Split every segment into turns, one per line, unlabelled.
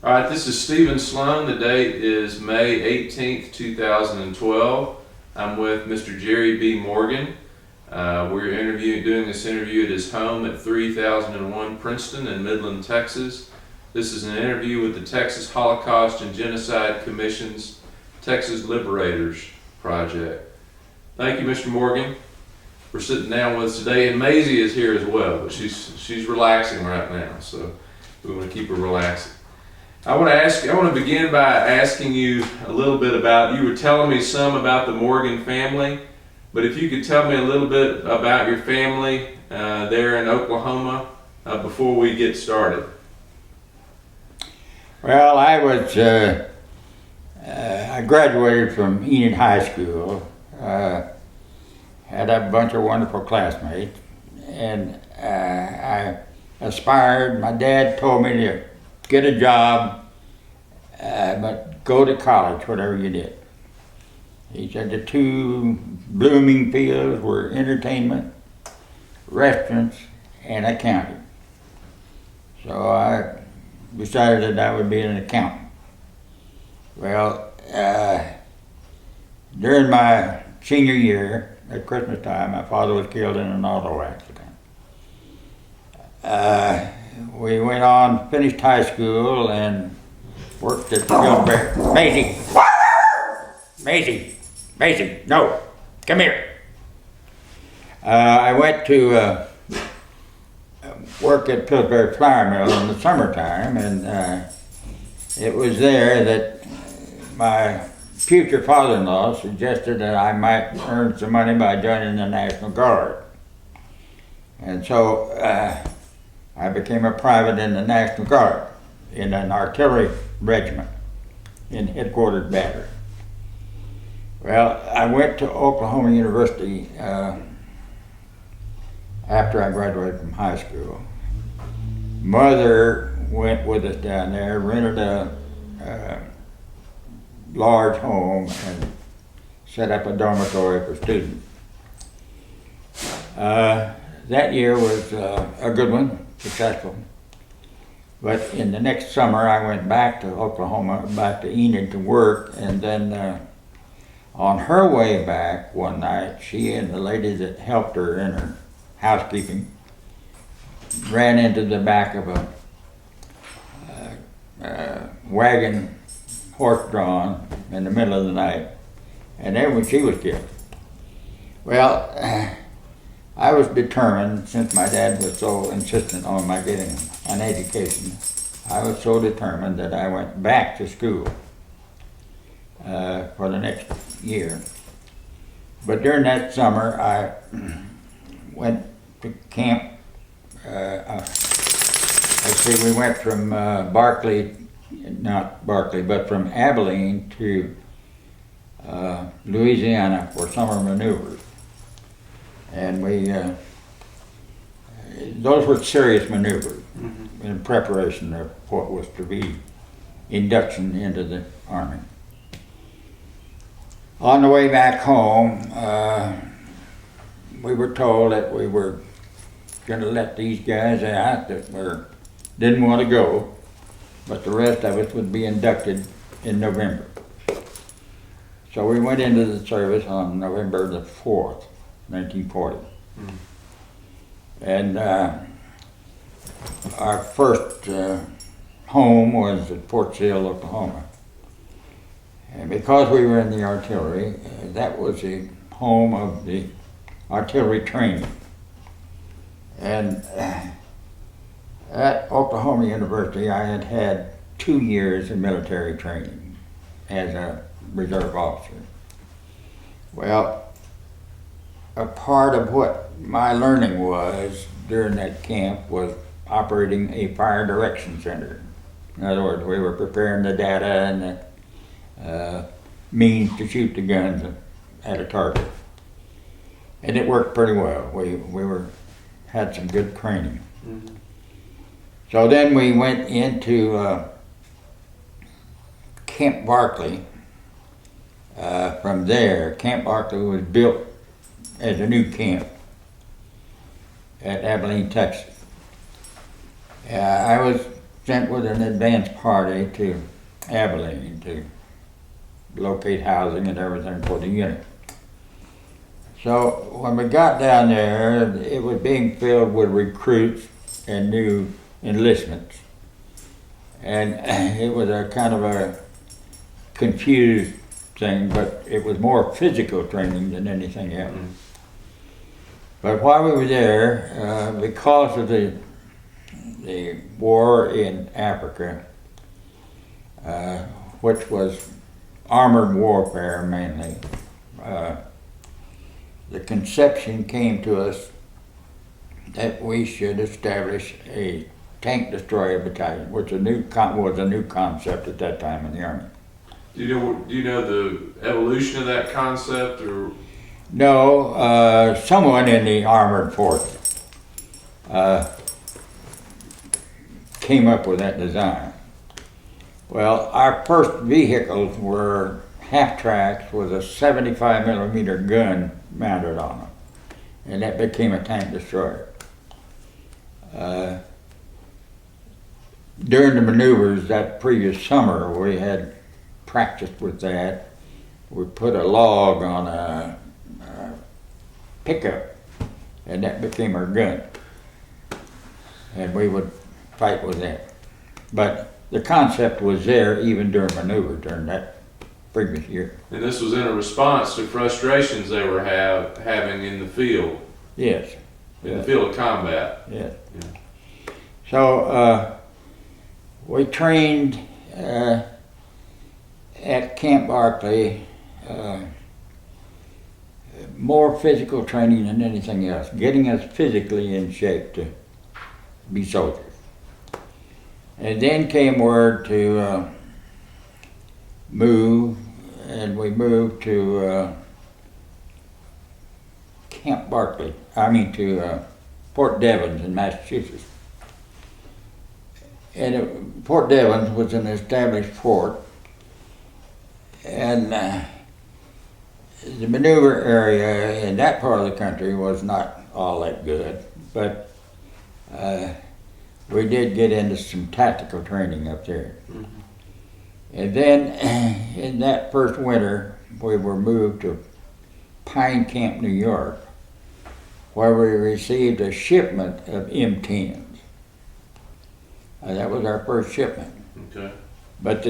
All right, this is Stephen Sloan. The date is May 18th, 2012. I'm with Mr. Jerry B. Morgan. We're doing this interview at his home at 3001 Princeton in Midland, Texas. This is an interview with the Texas Holocaust and Genocide Commission's Texas Liberators project. Thank you, Mr. Morgan, for sitting down with us today. And Maisie is here as well, but she's relaxing right now, so we want to keep her relaxing. I want to begin by asking you a little bit about, you were telling me some about the Morgan family, but if you could tell me a little bit about your family there in Oklahoma before we get started.
Well, I graduated from Enid High School, had a bunch of wonderful classmates, and I aspired. My dad told me to get a job, but go to college, whatever you did. He said the two blooming fields were entertainment, restaurants, and accounting. So I decided that I would be an accountant. Well, during my senior year, at Christmas time, my father was killed in an auto accident. We went on, finished high school, and worked at Liberators. Maisie, no, come here. I went to work at Pillsbury Flour Mill in the summertime, and it was there that my future father-in-law suggested that I might earn some money by joining the National Guard. And so I became a private in the National Guard in an artillery regiment in headquarters battery. Well, I went to Oklahoma University after I graduated from high school. Mother went with us down there, rented a large home and set up a dormitory for students. That year was a good one, successful. But in the next summer I went back to Oklahoma, back to Enid to work, and then on her way back one night, she and the lady that helped her in her housekeeping ran into the back of a wagon, horse-drawn, in the middle of the night, and then she was killed. Well, I was determined, since my dad was so insistent on my getting an education, I was so determined that I went back to school for the next year. But during that summer, I went to camp. We went from from Abilene to Louisiana for summer maneuvers. And those were serious maneuvers in preparation of what was to be induction into the Army. On the way back home, we were told that we were going to let these guys out that didn't want to go, but the rest of us would be inducted in November. So we went into the service on November the 4th, 1940. And our first home was at Fort Sill, Oklahoma. And because we were in the artillery, that was the home of the artillery training. And at Oklahoma University, I had had 2 years of military training as a reserve officer. Well, a part of what my learning was during that camp was operating a fire direction center. In other words, we were preparing the data and the means to shoot the guns at a target. And it worked pretty well. We had some good training. Mm-hmm. So then we went into Camp Barkley. From there, Camp Barkley was built as a new camp at Abilene, Texas. I was sent with an advance party to Abilene to locate housing and everything for the unit. So when we got down there, it was being filled with recruits and new enlistments. And it was a kind of a confused thing, but it was more physical training than anything else. Mm-hmm. But while we were there, because of the war in Africa, which was armored warfare mainly, the conception came to us that we should establish a tank destroyer battalion, which was a new concept at that time in the Army.
Do you know the evolution of that concept, or?
No, someone in the armored forces came up with that design. Well, our first vehicles were half-tracks with a 75-millimeter gun mounted on them, and that became a tank destroyer. During the maneuvers that previous summer, we had practiced with that. We put a log on a pickup, and that became our gun. And we would fight with that. But the concept was there even during maneuver during that previous year.
And this was in a response to frustrations they were having in the field.
Yes.
In the field of combat.
Yes. Yeah. So we trained at Camp Barclay, more physical training than anything else, getting us physically in shape to be soldiers. And then came word to move, and we moved to to Port Devens in Massachusetts. And Port Devens was an established fort, and the maneuver area in that part of the country was not all that good, but we did get into some tactical training up there. Mm-hmm. And then in that first winter, we were moved to Pine Camp, New York, where we received a shipment of M10s. That was our first shipment. Okay. But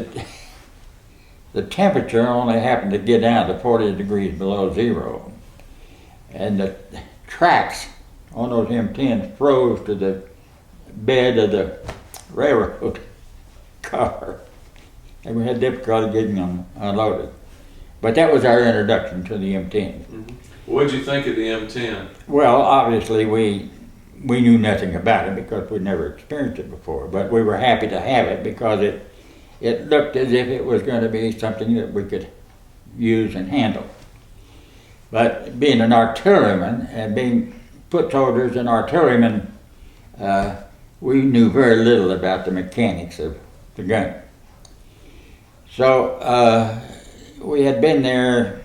the temperature only happened to get down to 40 degrees below zero. And the tracks on those M10s froze to the bed of the railroad car. And we had difficulty getting them unloaded. But that was our introduction to the M10.
Mm-hmm. What did you think of the M10?
Well, obviously we knew nothing about it because we'd never experienced it before. But we were happy to have it because it looked as if it was going to be something that we could use and handle. But being an artilleryman and being foot soldiers and artillerymen, we knew very little about the mechanics of the gun. So we had been there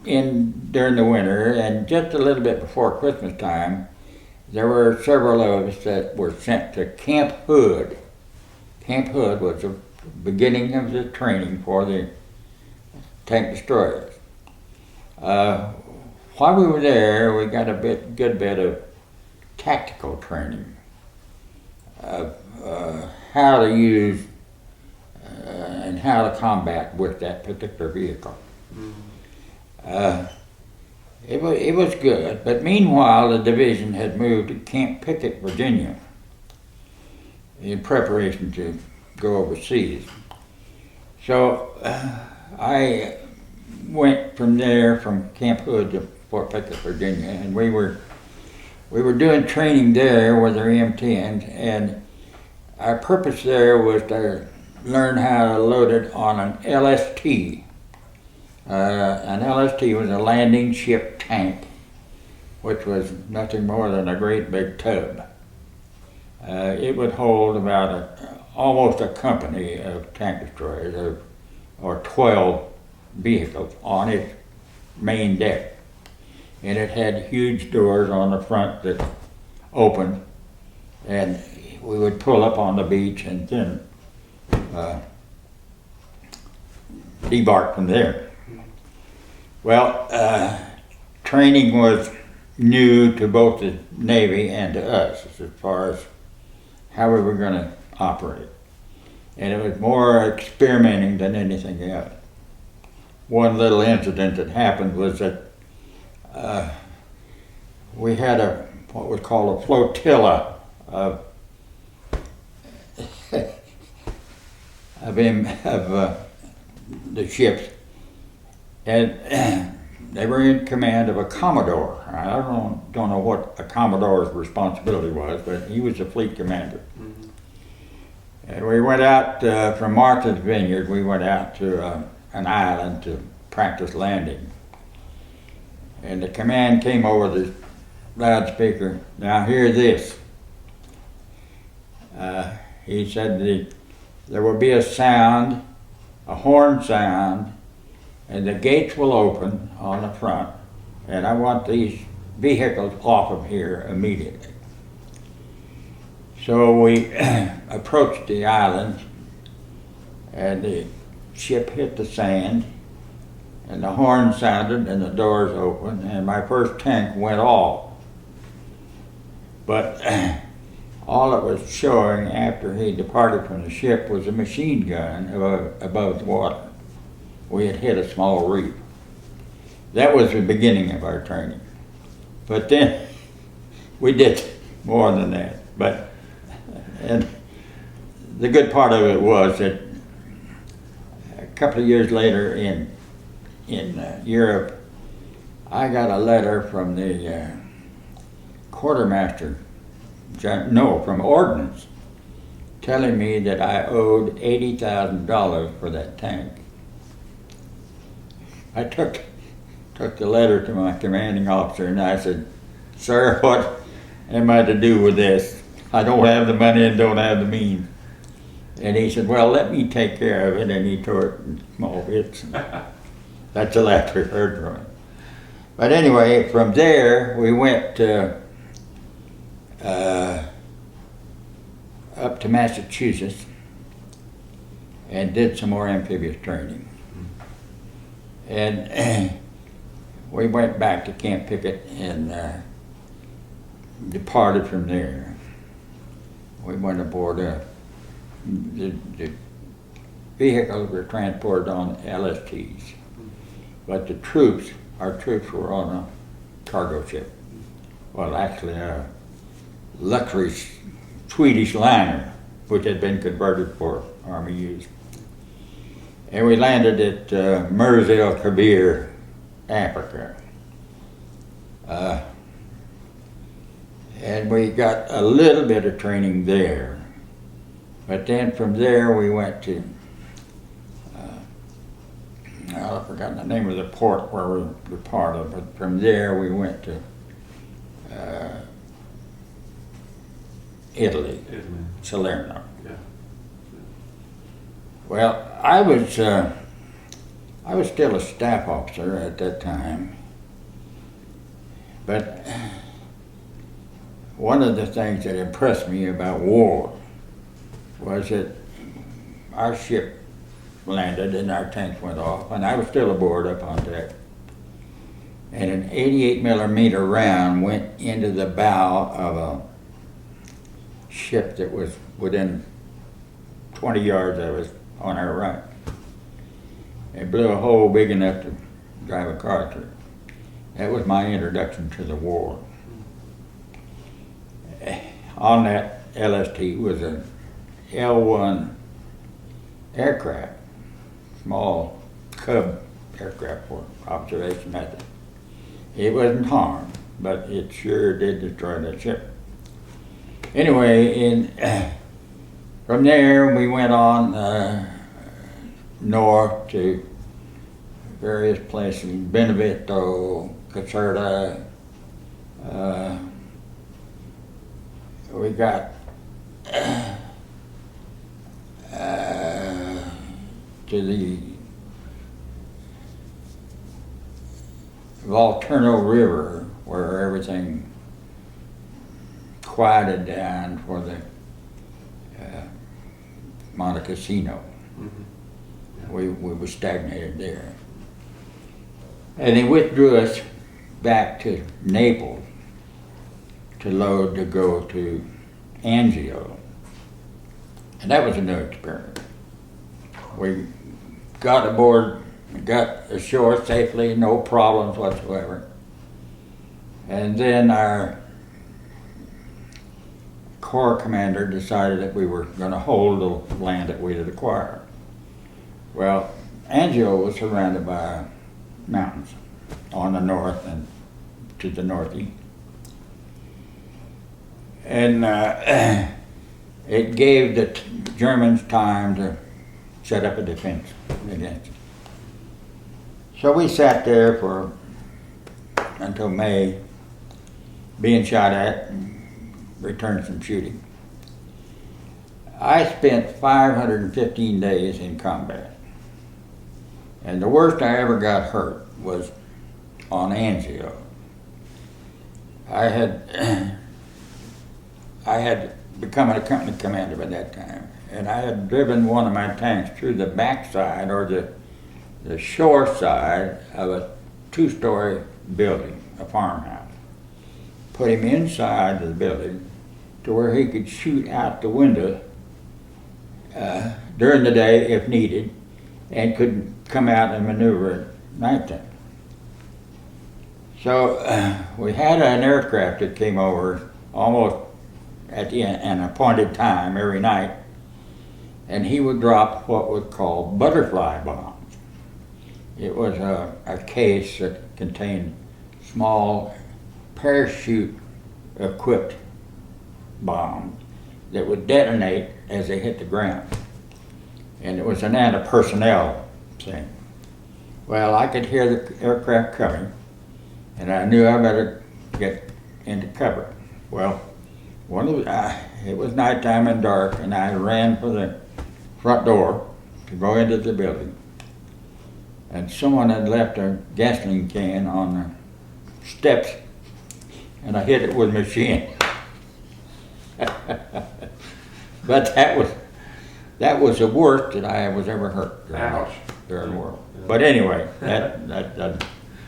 during the winter, and just a little bit before Christmas time, there were several of us that were sent to Camp Hood. Camp Hood was the beginning of the training for the tank destroyers. While we were there, we got a good bit of tactical training of how to use and how to combat with that particular vehicle. It was good, but meanwhile the division had moved to Camp Pickett, Virginia, in preparation to go overseas. So I went from there, from Camp Hood to Fort Pickett, Virginia, and we were doing training there with our M10s, and our purpose there was to learn how to load it on an LST. An LST was a landing ship tank, which was nothing more than a great big tub. It would hold about almost a company of tank destroyers, or 12 vehicles on its main deck. And it had huge doors on the front that opened, and we would pull up on the beach and then debark from there. Well, training was new to both the Navy and to us as far as how we were going to operate. And it was more experimenting than anything else. One little incident that happened was that we had what was called a flotilla of the ships, and they were in command of a commodore. I don't know what a commodore's responsibility was, but he was the fleet commander. Mm-hmm. And we went out from Martha's Vineyard. We went out to an island to practice landing, and the command came over the loudspeaker. Now hear this. He said there will be a sound, a horn sound, and the gates will open on the front, and I want these vehicles off of here immediately. So we approached the island, and the ship hit the sand, and the horn sounded, and the doors opened, and my first tank went off. But all it was showing after he departed from the ship was a machine gun above the water. We had hit a small reef. That was the beginning of our training. But then we did more than that. And the good part of it was that a couple of years later in Europe, I got a letter from the quartermaster, from Ordnance, telling me that I owed $80,000 for that tank. I took the letter to my commanding officer and I said, "Sir, what am I to do with this? I don't have the money and don't have the means." And he said, "Well, let me take care of it," and he tore it in small bits. That's the last we heard from him. But anyway, from there we went up to Massachusetts and did some more amphibious training. And we went back to Camp Pickett and departed from there. We went aboard the vehicles were transported on LSTs, but our troops were on a cargo ship. Well, actually a luxury Swedish liner, which had been converted for Army use. And we landed at Mers el Kabir, Africa. And we got a little bit of training there. But then from there we went to, I've forgotten the name of the port where we were part of, but from there we went to Italy, Salerno. Yeah. Well, I was still a staff officer at that time, but one of the things that impressed me about war was that our ship landed and our tanks went off, and I was still aboard up on deck. And an 88 millimeter round went into the bow of a ship that was within 20 yards of us on our right. It blew a hole big enough to drive a car through. That was my introduction to the war. On that LST was an L-1 aircraft, small Cub aircraft for observation method. It wasn't harmed, but it sure did destroy that ship. Anyway, from there we went on north to various places, Benevento, Caserta. We got to the Volturno River, where everything quieted down for the Montecasino.
Mhm.
We were stagnated there. And they withdrew us back to Naples to load to go to Angio. And that was a new experience. We got aboard, got ashore safely, no problems whatsoever. And then our Corps commander decided that we were going to hold the land that we had acquired. Well, Angio was surrounded by mountains on the north and to the northeast. And it gave the Germans time to set up a defense against it. So we sat there for until May, being shot at and returned from shooting. I spent 515 days in combat. And the worst I ever got hurt was on Angio. I had become a company commander by that time, and I had driven one of my tanks through the backside or the shore side of a two-story building, a farmhouse. Put him inside the building to where he could shoot out the window during the day if needed, and could come out and maneuver at nighttime. So we had an aircraft that came over almost at an appointed time every night, and he would drop what was called butterfly bombs. It was a case that contained small parachute-equipped bombs that would detonate as they hit the ground. And it was an anti-personnel thing. Well, I could hear the aircraft coming, and I knew I better get into cover. Well, it was nighttime and dark, and I ran for the front door to go into the building. And someone had left a gasoline can on the steps, and I hit it with a machine. But that was the worst that I was ever hurt during the war.
Yeah.
But anyway, that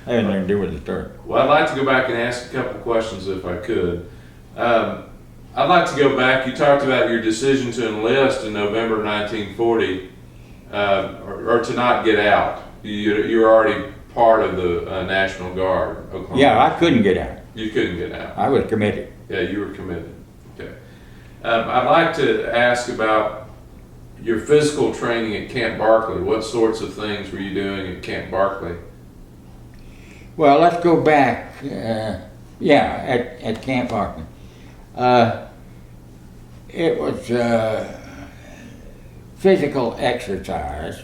had nothing to do with the story.
Well, I'd like to go back and ask a couple questions if I could. I'd like to go back. You talked about your decision to enlist in November 1940, or to not get out. You were already part of the National Guard, Oklahoma.
Yeah, I couldn't get out.
You couldn't get out.
I was committed.
Yeah, you were committed. Okay. I'd like to ask about your physical training at Camp Barkley. What sorts of things were you doing at Camp Barkley?
Well, let's go back. At Camp Barkley. It was physical exercise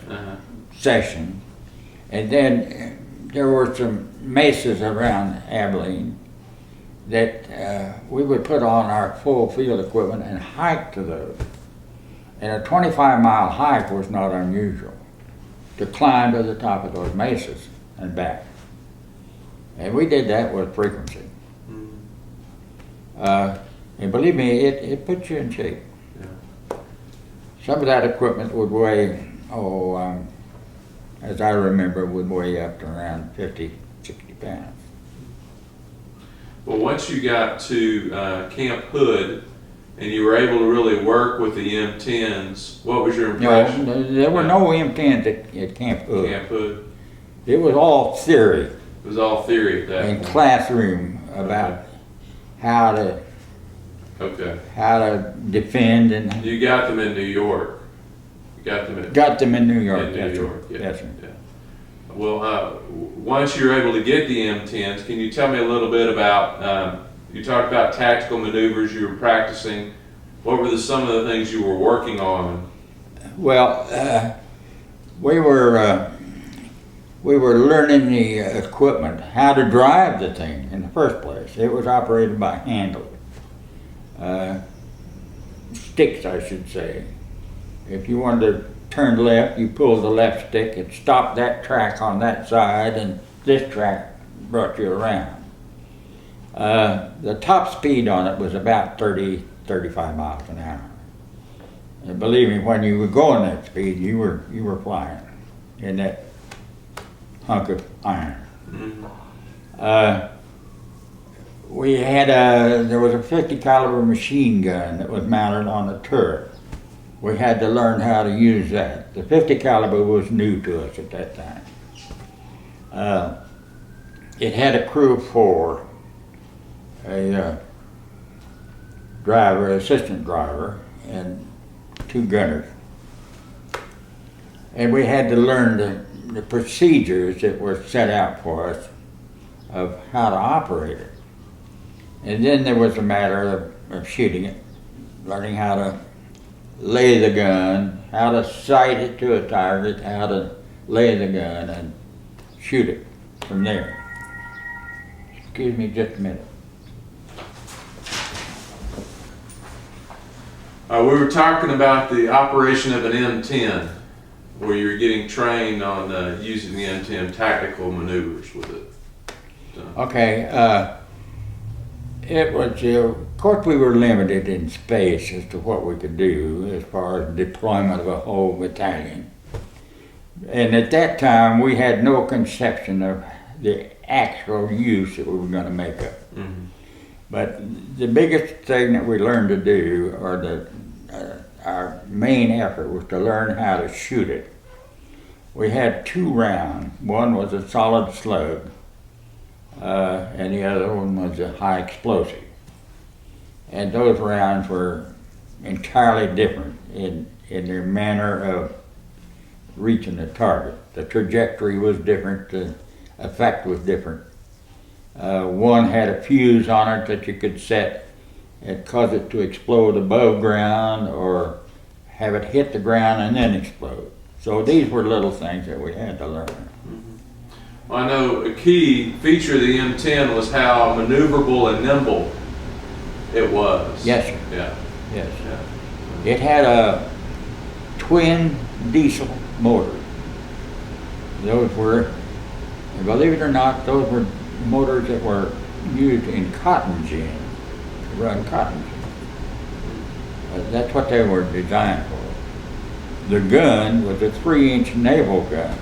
session, and then there were some mesas around Abilene that we would put on our full field equipment and hike to those. And a 25-mile hike was not unusual, to climb to the top of those mesas and back. And we did that with frequency. And believe me, it puts you in shape.
Yeah.
Some of that equipment would weigh, as I remember, would weigh up to around 50, 60 pounds.
Well, once you got to Camp Hood and you were able to really work with the M10s, what was your impression?
No, there were no M10s at Camp Hood.
Camp Hood?
It was all theory.
It was all theory at that
And
point.
classroom about how to defend, and
You got them in New York. You got them
in New York.
in New
That's
York.
right.
Yeah.
That's right.
Yeah. Well, once you were able to get the M10s, can you tell me a little bit about, you talked about tactical maneuvers you were practicing. What were some of the things you were working on?
Well, we were learning the equipment, how to drive the thing in the first place. It was operated by handle. Sticks, I should say. If you wanted to turn left, you pulled the left stick, it stopped that track on that side, and this track brought you around. The top speed on it was about 30, 35 miles an hour. And believe me, when you were going that speed, you were flying in that hunk of iron. We had there was a 50 caliber machine gun that was mounted on a turret. We had to learn how to use that. The 50 caliber was new to us at that time. It had a crew of 4, a driver, assistant driver, and 2 gunners. And we had to learn the procedures that were set out for us of how to operate it. And then there was a matter of shooting it, learning how to lay the gun, how to sight it to a target, how to lay the gun and shoot it from there. Excuse me just a minute.
We were talking about the operation of an M10, where you were getting trained on using the M10 tactical maneuvers with it. So.
Okay, it was, of course we were limited in space as to what we could do as far as deployment of a whole battalion. And at that time we had no conception of the actual use that we were going to make of it. Mm-hmm. But the biggest thing that we learned to do, or our main effort, was to learn how to shoot it. We had 2 rounds. One was a solid slug, and the other one was a high explosive. And those rounds were entirely different in their manner of reaching the target. The trajectory was different, the effect was different. One had a fuse on it that you could set and cause it to explode above ground, or have it hit the ground and then explode. So these were little things that we had to learn.
Mm-hmm. Well, I know a key feature of the M10 was how maneuverable and nimble it was.
Yes, sir.
Yeah.
Yes.
Yeah.
It had a twin diesel motor. Those were, believe it or not, those were motors that were used in cotton gin, to run cotton gin. That's what they were designed for. The gun was a 3-inch naval gun.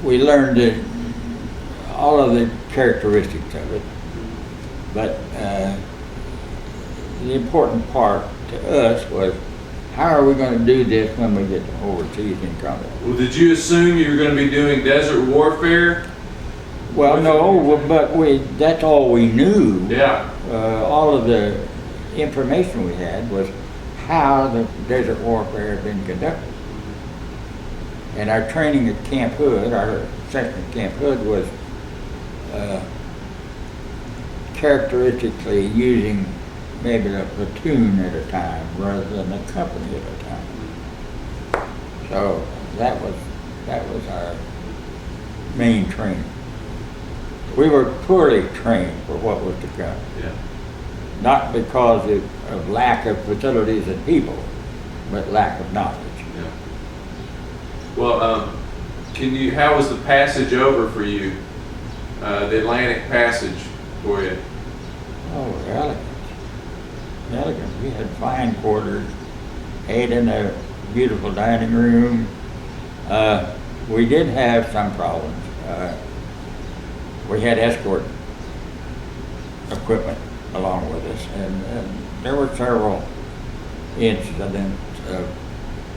We learned all of the characteristics of it, but the important part to us was, how are we going to do this when we get overseas in combat?
Well, did you assume you were going to be doing desert warfare?
Well, no, but that's all we knew.
Yeah.
All of the information we had was how the desert warfare had been conducted. And our training at Camp Hood, our section at Camp Hood, was characteristically using maybe a platoon at a time rather than a company at a time. So that was our main training. We were poorly trained for what was to come.
Yeah.
Not because of lack of facilities and people, but lack of knowledge.
Yeah. Well, how was the passage over for you? The Atlantic Passage for you?
Oh, elegant. Elegant. We had fine quarters, ate in a beautiful dining room. We did have some problems. We had escort equipment along with us, and there were several incidents of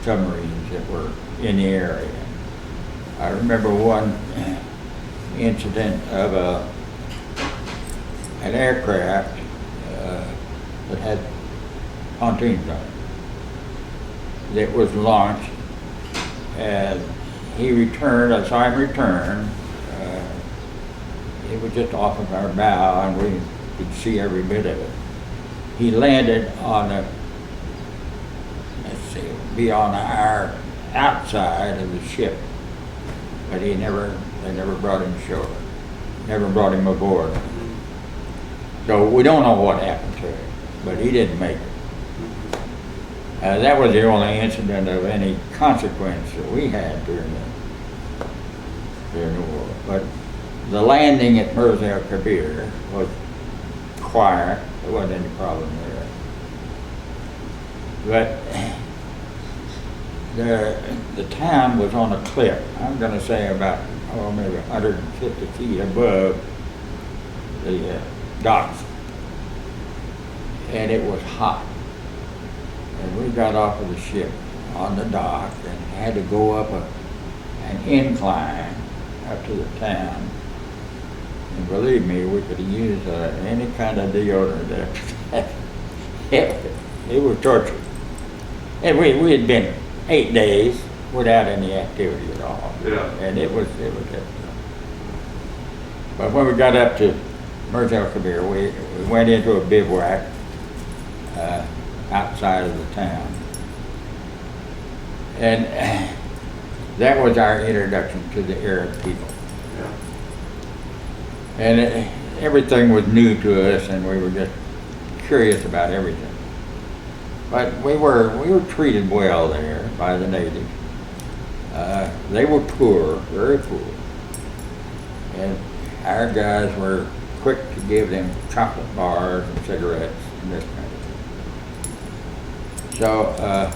submarines that were in the area. I remember one incident of an aircraft that had pontoons on it that was launched, and he returned. I saw him return. It was just off of our bow, and we could see every bit of it. He landed on on our outside of the ship, but they never brought him ashore, never brought him aboard. So we don't know what happened to him, but he didn't make it. That was the only incident of any consequence that we had during the war. But the landing at Mirza Kabir was quiet, There wasn't any problem there. But the town was on a cliff. I'm going to say about, maybe 150 feet above the docks. And it was hot. And we got off of the ship on the dock and had to go up an incline up to the town. And believe me, we could use any kind of deodorant there. it was torture. And we had been 8 days without any activity at all.
Yeah.
And it was it. But when we got up to Kabir, we went into a bivouac outside of the town. And that was our introduction to the Arab people.
Yeah.
And everything was new to us, and we were just curious about everything. But we were treated well there by the natives. They were poor, very poor. And our guys were quick to give them chocolate bars and cigarettes and this kind of thing. So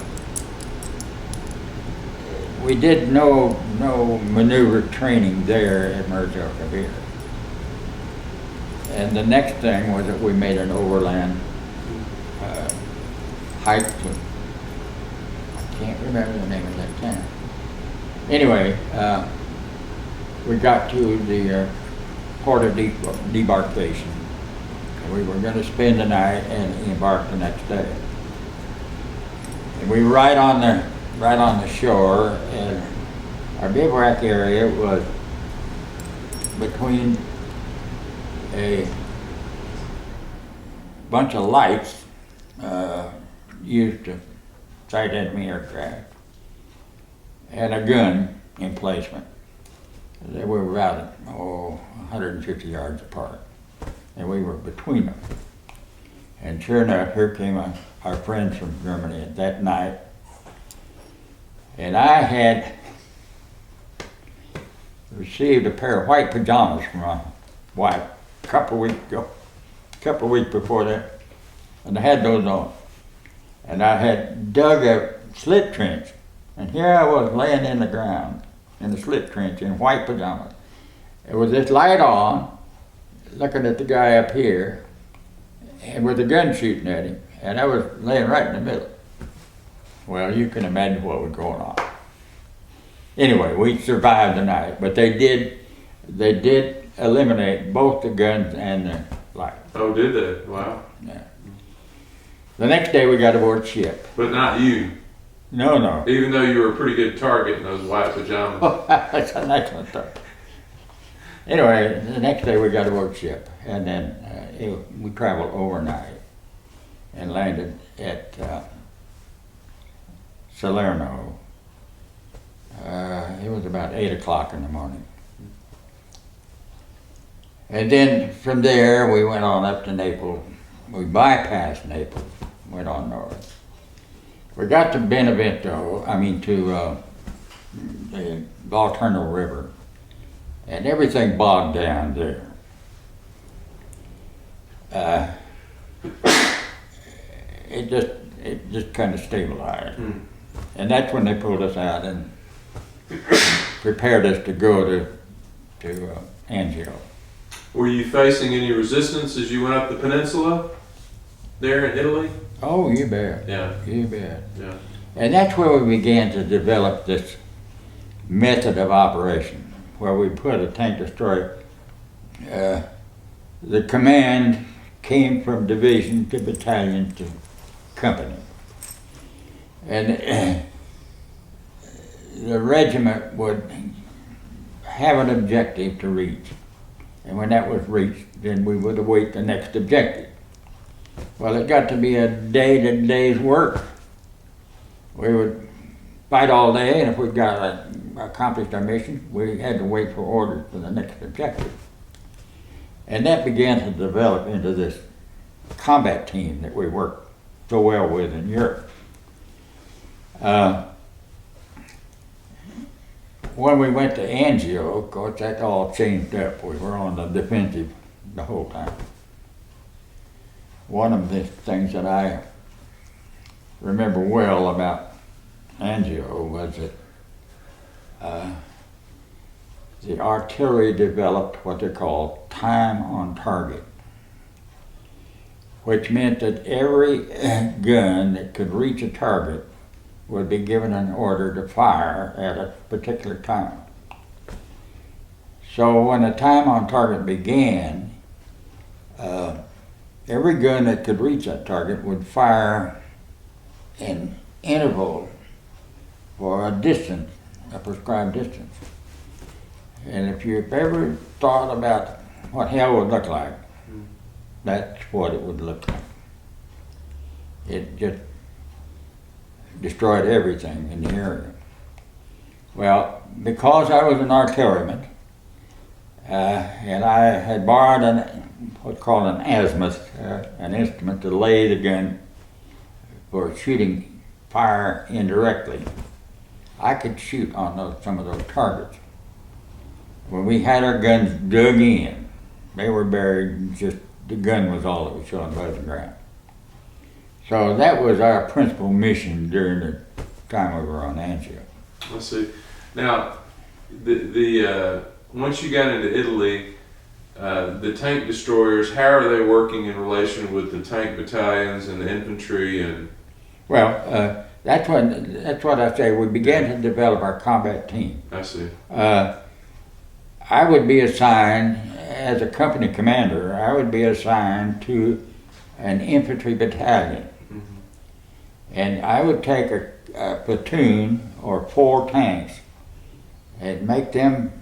we did no maneuver training there at Kabir. And the next thing was that we made an overland hike to, I can't remember the name of that town. Anyway, we got to the port of debarkation. And we were going to spend the night and embark the next day. And we were right on the shore, and our bivouac area was between a bunch of lights used to sight enemy aircraft and a gun emplacement. They were about 150 yards apart, and we were between them. And sure enough, here came our friends from Germany that night, and I had received a pair of white pajamas from my wife a couple of weeks before that, and I had those on. And I had dug a slit trench, and here I was laying in the ground in the slit trench in white pajamas. It was this light on, looking at the guy up here, and with a gun shooting at him, and I was laying right in the middle. Well, you can imagine what was going on. Anyway, we survived the night, but they did eliminate both the guns and the light.
Oh, did they? Wow.
Yeah. The next day we got aboard ship.
But not you.
No.
Even though you were a pretty good target in those white pajamas.
That's an excellent thought. Anyway, the next day we got aboard ship, and then we traveled overnight and landed at Salerno. It was about 8 o'clock in the morning. And then from there we went on up to Naples. We bypassed Naples, went on north. We got to to the Volturno River, and everything bogged down there. It just kind of stabilized. And that's when they pulled us out and prepared us to go to Angio.
Were you facing any resistance as you went up the peninsula there in Italy?
Oh, you bet.
Yeah.
You bet.
Yeah.
And that's where we began to develop this method of operation, where we put a tank destroyer. The command came from division to battalion to company. And the regiment would have an objective to reach. And when that was reached, then we would await the next objective. Well, it got to be a day-to-day's work. We would fight all day, and if we accomplished our mission, we had to wait for orders for the next objective. And that began to develop into this combat team that we worked so well with in Europe. When we went to Angio, of course, that all changed up. We were on the defensive the whole time. one of the things that I remember well about Angio was that the artillery developed what they call time on target, which meant that every gun that could reach a target would be given an order to fire at a particular time. So when the time on target began, every gun that could reach that target would fire an interval for a distance, a prescribed distance. And if you've ever thought about what hell would look like, that's what it would look like. It just destroyed everything in the area. Well, because I was an artilleryman, and I had borrowed what's called an azimuth, an instrument to lay the gun for shooting fire indirectly, I could shoot on some of those targets. When we had our guns dug in, they were buried, just the gun was all that was showing above the ground. So that was our principal mission during the time we were on Angio.
I see. Now, once you got into Italy, the tank destroyers, how are they working in relation with the tank battalions and the infantry? And
well, that's what I say. We began to develop our combat team.
I see.
I would be assigned, as a company commander, I would be assigned to an infantry battalion.
Mm-hmm.
And I would take a platoon or 4 tanks and make them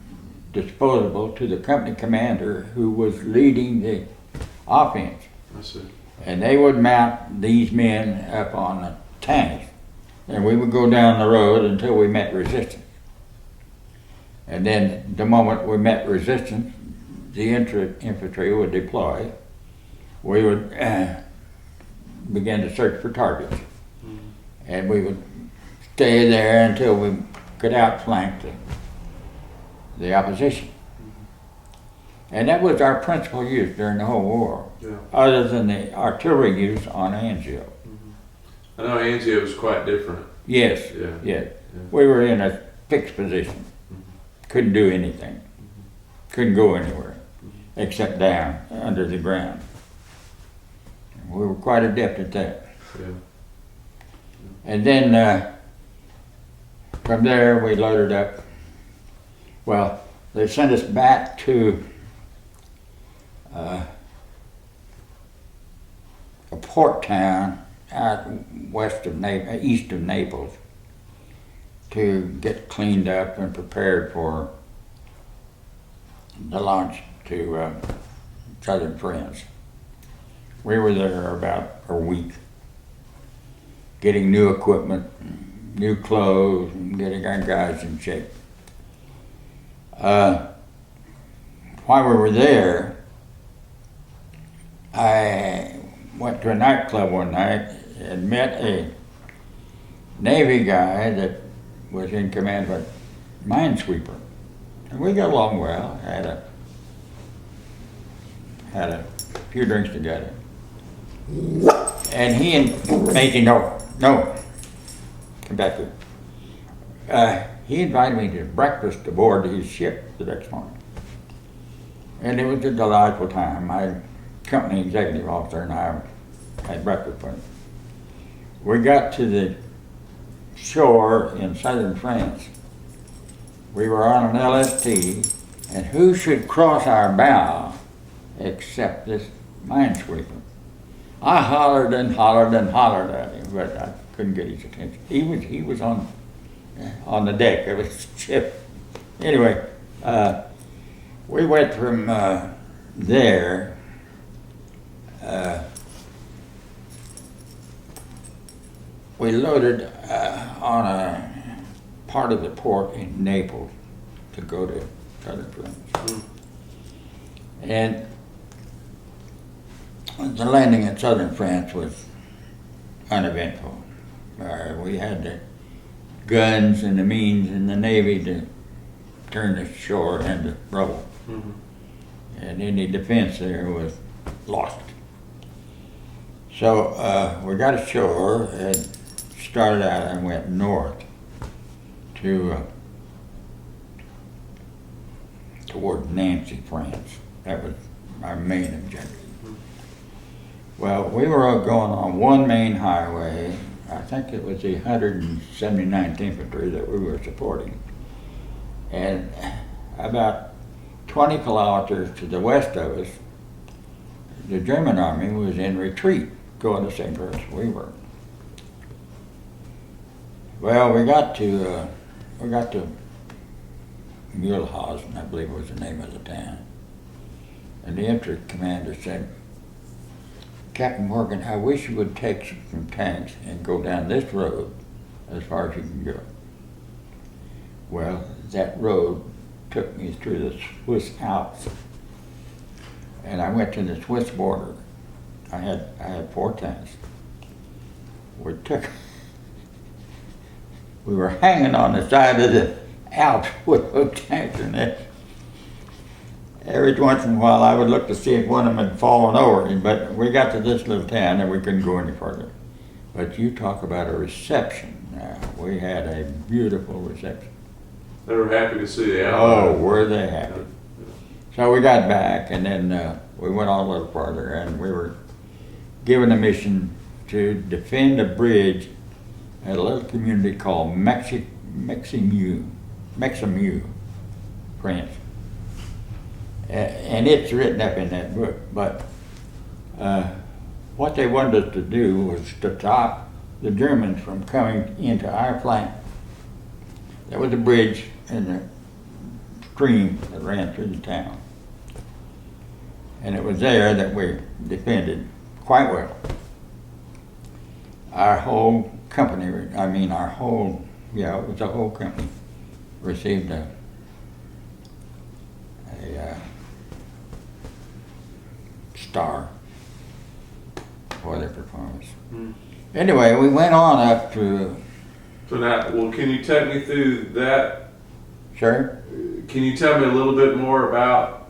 disposable to the company commander who was leading the offense.
I see.
And they would mount these men up on the tanks, and we would go down the road until we met resistance. And then the moment we met resistance, the infantry would deploy. We would begin to search for targets. Mm-hmm. And we would stay there until we could outflank the opposition. Mm-hmm. And that was our principal use during the whole war, other than the artillery use on Angio.
Mm-hmm. I know Angio was quite different.
Yes, yes. We were in a fixed position. Couldn't do anything. Couldn't go anywhere except down under the ground. We were quite adept at that. Yeah. And then from there we loaded up. Well, they sent us back to a port town out east of Naples, to get cleaned up and prepared for the launch to southern France. We were there about a week, getting new equipment, new clothes, and getting our guys in shape. While we were there, I went to a nightclub one night and met a Navy guy that was in command of a minesweeper. And we got along well, had a few drinks together. And he invited come back here. He invited me to breakfast aboard his ship the next morning. And it was a delightful time. My company executive officer and I had breakfast with him. We got to the shore in southern France. We were on an LST, and who should cross our bow except this minesweeper? I hollered and hollered and hollered at him, but I couldn't get his attention. He was on the deck of his ship. Anyway, we went from there. We loaded on a part of the port in Naples to go to southern France. Mm. And the landing in southern France was uneventful. We had the guns and the means in the Navy to turn the shore into rubble. Mm-hmm. And any defense there was lost. So we got ashore and started out and went north to toward Nancy, France. That was our main objective. Well, we were all going on one main highway. I think it was the 179th Infantry that we were supporting. And about 20 kilometers to the west of us, the German army was in retreat, going the same direction we were. Well, we got to Mühlhausen, I believe was the name of the town. And the infantry commander said, "Captain Morgan, I wish you would take some tanks and go down this road as far as you can go." Well, that road took me through the Swiss Alps, and I went to the Swiss border. I had 4 tanks. We were hanging on the side of the Alps with those tanks in it. Every once in a while I would look to see if one of them had fallen over, but we got to this little town and we couldn't go any further. But you talk about a reception. We had a beautiful reception.
They were happy to see the
Oh, were they happy. So we got back, and then we went on a little farther, and we were given a mission to defend a bridge at a little community called Meximu, France. And it's written up in that book, but what they wanted us to do was to stop the Germans from coming into our flank. There was a bridge in the stream that ran through the town. And it was there that we defended quite well. Our whole company, it was the whole company, received a star for their performance. Anyway, we went on up to...
So now, well, can you take me through that?
Sure.
Can you tell me a little bit more about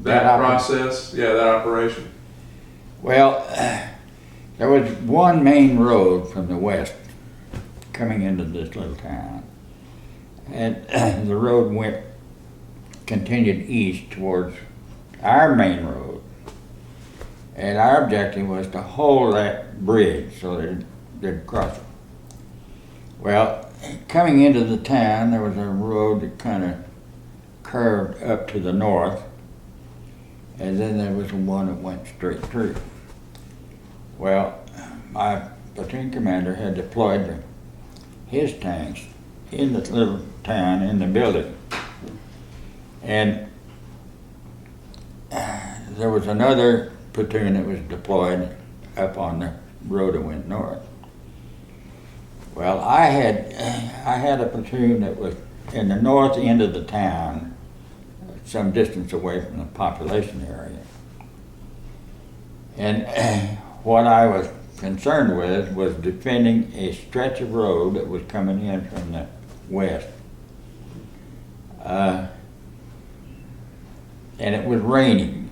that process? Yeah, that operation.
Well, there was one main road from the west coming into this little town, and the road continued east towards our main road, and our objective was to hold that bridge so that it didn't cross it. Well, coming into the town, there was a road that kind of curved up to the north, and then there was one that went straight through. Well, my platoon commander had deployed his tanks in the little town, in the building. And there was another platoon that was deployed up on the road that went north. Well, I had a platoon that was in the north end of the town, some distance away from the population area. And what I was concerned with was defending a stretch of road that was coming in from the west. And it was raining.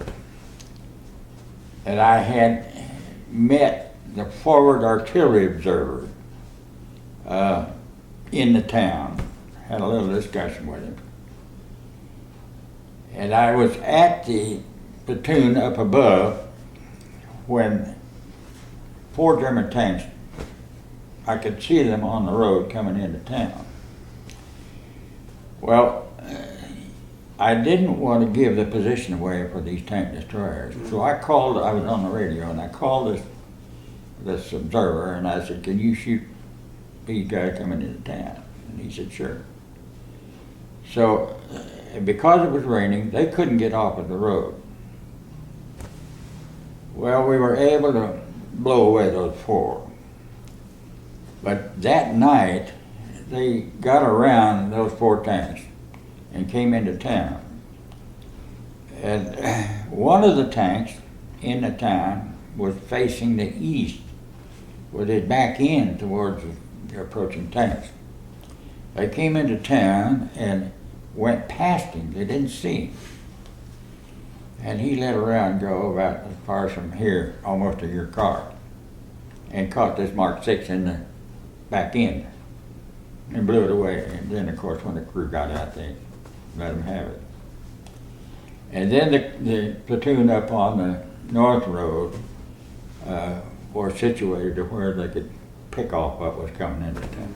And I had met the forward artillery observer in the town, had a little discussion with him. And I was at the platoon up above when 4 German tanks, I could see them on the road coming into town. Well, I didn't want to give the position away for these tank destroyers. So I was on the radio, and I called this observer, and I said, "Can you shoot these guys coming into town?" And he said, "Sure." So, because it was raining, they couldn't get off of the road. Well, we were able to blow away those 4. But that night, they got around those 4 tanks and came into town. And one of the tanks in the town was facing the east with his back end towards the approaching tanks. They came into town and went past him. They didn't see him. And he let around go about as far as from here, almost to your car. and caught this Mark 6 in the back end and blew it away. And then, of course, when the crew got out, they let them have it. And then the platoon up on the North Road were situated to where they could pick off what was coming into town.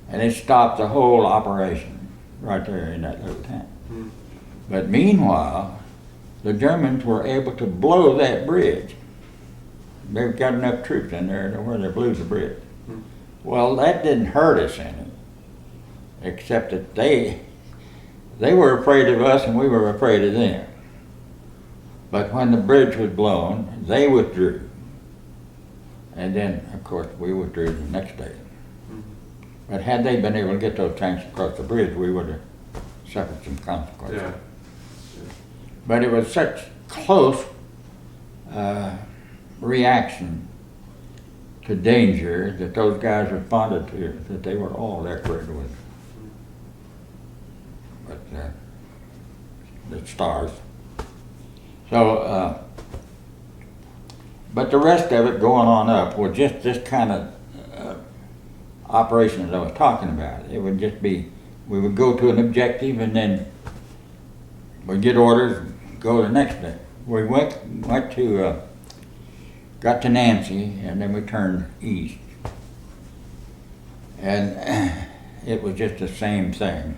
And it stopped the whole operation right there in that little town.
Mm.
But meanwhile, the Germans were able to blow that bridge. They've got enough troops in there to where they blew the bridge.
Mm.
Well, that didn't hurt us any, except that they were afraid of us and we were afraid of them. But when the bridge was blown, they withdrew. And then, of course, we withdrew the next day.
Mm.
But had they been able to get those tanks across the bridge, we would have suffered some consequences.
Yeah.
But it was such close reaction to danger that those guys responded to that they were all decorated with. But the stars. So, but the rest of it going on up was just this kind of operation that I was talking about. It would just be, we would go to an objective and then we'd get orders and go the next day. We went to, got to Nancy and then we turned east. And it was just the same thing,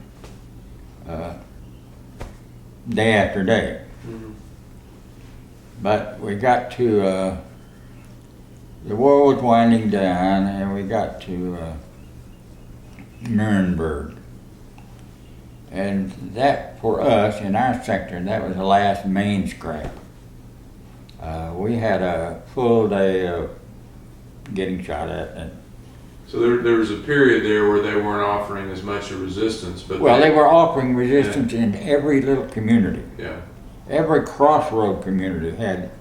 day after day.
Mm-hmm.
But we got to, the war was winding down and we got to Nuremberg. And that, for us, in our sector, that was the last main scrap. We had a full day of getting shot at. And
So there was a period there where they weren't offering as much of resistance, but
well, they were offering resistance in every little community.
Yeah.
Every crossroad community had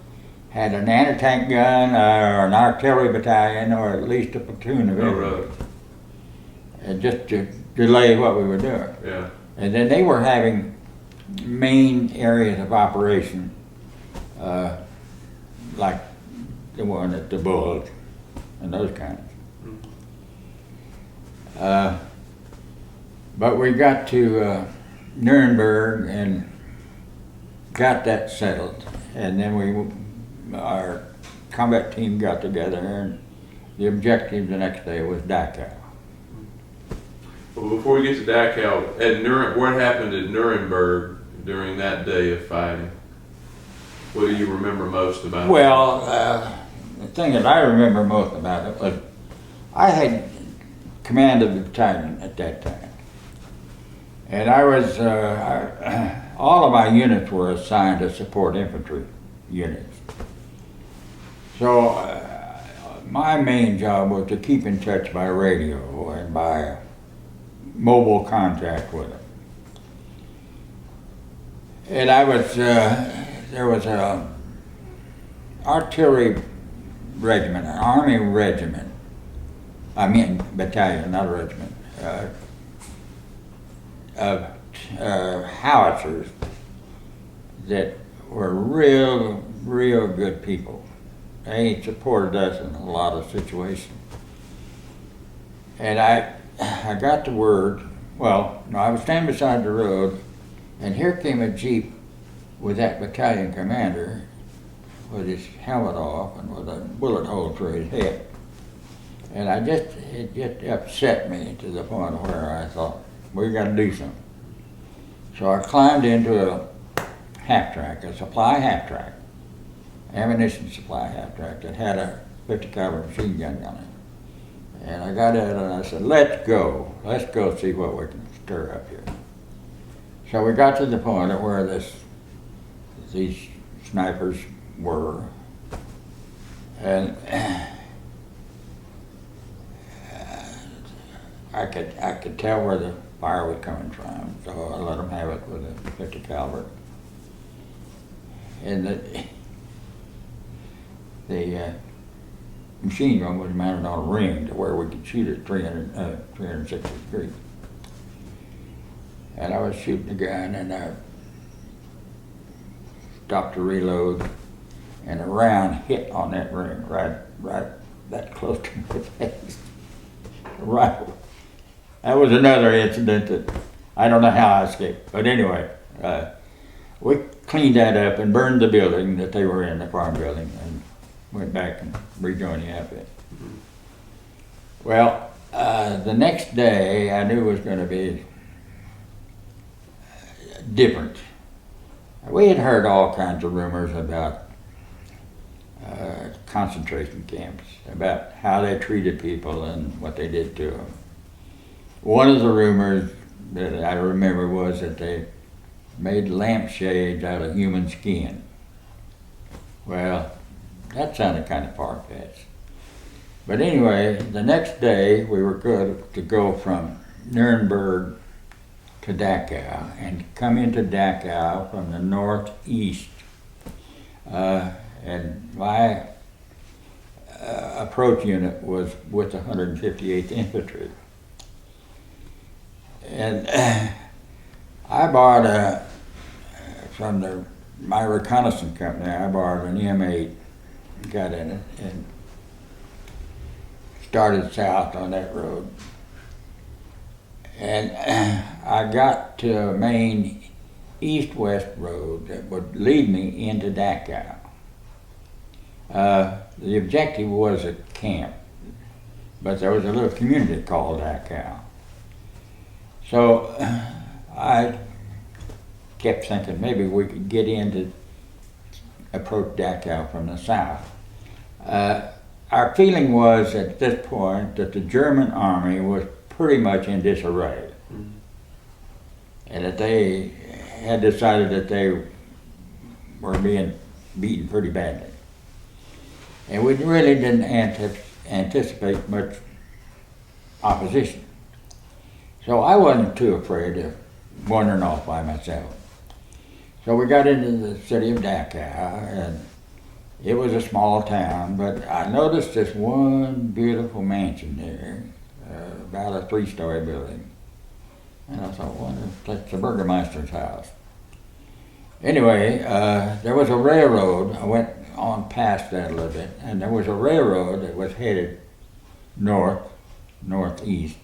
an anti-tank gun or an artillery battalion or at least a platoon of it. And just to delay what we were doing.
Yeah.
And then they were having main areas of operation, like the one at DeBoard and those kinds.
Mm-hmm.
But we got to Nuremberg and got that settled, and then our combat team got together, and the objective the next day was Dachau.
Well, before we get to Dachau, what happened at Nuremberg during that day of fighting? What do you remember most about it?
Well, the thing that I remember most about it was I had command of the battalion at that time. And I was, all of my units were assigned to support infantry units. So my main job was to keep in touch by radio and by mobile contact with them. And I was, there was a artillery regiment, an army regiment, battalion, not a regiment, of howitzers that were real good people. They supported us in a lot of situations. And I got the word, well, no, I was standing beside the road, and here came a Jeep with that battalion commander with his helmet off and with a bullet hole through his head. And it just upset me to the point where I thought, we got to do something. So I climbed into a half-track, a supply half-track, ammunition supply half-track that had a 50 caliber machine gun on it. And I got in and I said, let's go see what we can stir up here. So we got to the point of where these snipers were, and I could tell where the fire was coming from, so I let them have it with a 50 caliber. And the machine gun was mounted on a ring to where we could shoot at 360 degrees. And I was shooting the gun, and I stopped to reload, and a round hit on that ring right that close to my face. Right. That was another incident that I don't know how I escaped. But anyway, we cleaned that up and burned the building that they were in, the farm building, and went back and rejoined the outfit. Well, the next day I knew it was going to be different. We had heard all kinds of rumors about concentration camps, about how they treated people and what they did to them. One of the rumors that I remember was that they made lampshades out of human skin. Well, that sounded kind of far-fetched. But anyway, the next day we were good to go from Nuremberg to Dachau and come into Dachau from the northeast. And my approach unit was with the 158th Infantry. And I borrowed from my reconnaissance company, I borrowed an M8, got in it, and started south on that road. And I got to a main east-west road that would lead me into Dachau. The objective was a camp, but there was a little community called Dachau. So I kept thinking maybe we could get in to approach Dachau from the south. Our feeling was at this point that the German army was pretty much in disarray, and that they had decided that they were being beaten pretty badly. And we really didn't anticipate much opposition. So I wasn't too afraid of wandering off by myself. So we got into the city of Dachau, and it was a small town, but I noticed this one beautiful mansion there, about a 3-story building. And I thought, well, that's the Burgermeister's house. Anyway, there was a railroad. I went on past that a little bit, and there was a railroad that was headed northeast.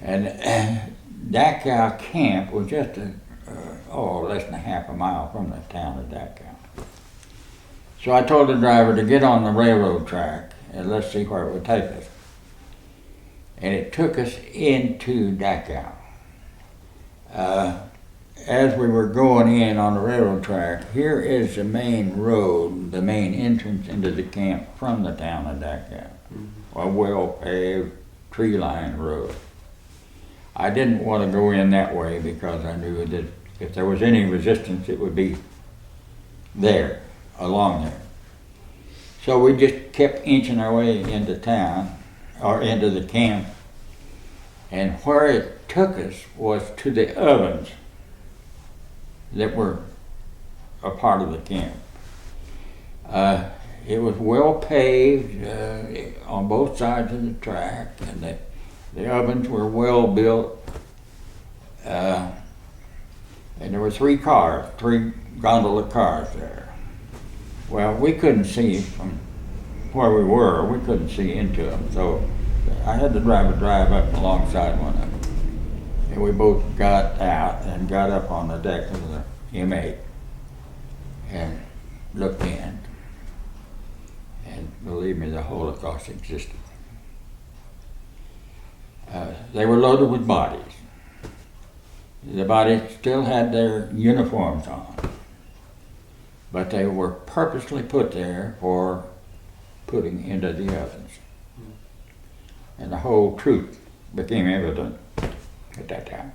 And Dachau camp was just less than a half a mile from the town of Dachau. So I told the driver to get on the railroad track and let's see where it would take us. And it took us into Dachau. As we were going in on the railroad track, here is the main road, the main entrance into the camp from the town of Dachau. A well-paved, tree-lined road. I didn't want to go in that way because I knew that if there was any resistance, it would be there, along there. So we just kept inching our way into town, or into the camp, and where it took us was to the ovens that were a part of the camp. It was well paved on both sides of the track, and the ovens were well built. And there were 3 gondola cars there. Well, we couldn't see from where we were, we couldn't see into them, so I had the driver drive up alongside one of them. And we both got out and got up on the deck of the M8 and looked in. And believe me, the Holocaust existed. They were loaded with bodies. The bodies still had their uniforms on, but they were purposely put there for putting into the ovens. And the whole truth became evident at that time.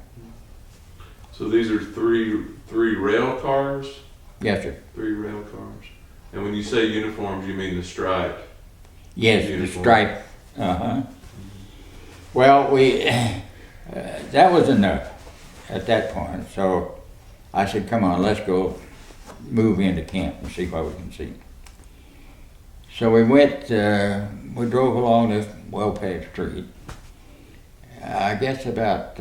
So these are three rail cars?
Yes, sir.
3 rail cars. And when you say uniforms, you mean the stripe?
Yes,
uniform.
the stripe. Uh-huh. Well, that was enough at that point. So I said, come on, let's go move into camp and see what we can see. So we we drove along this well-paved street. I guess about,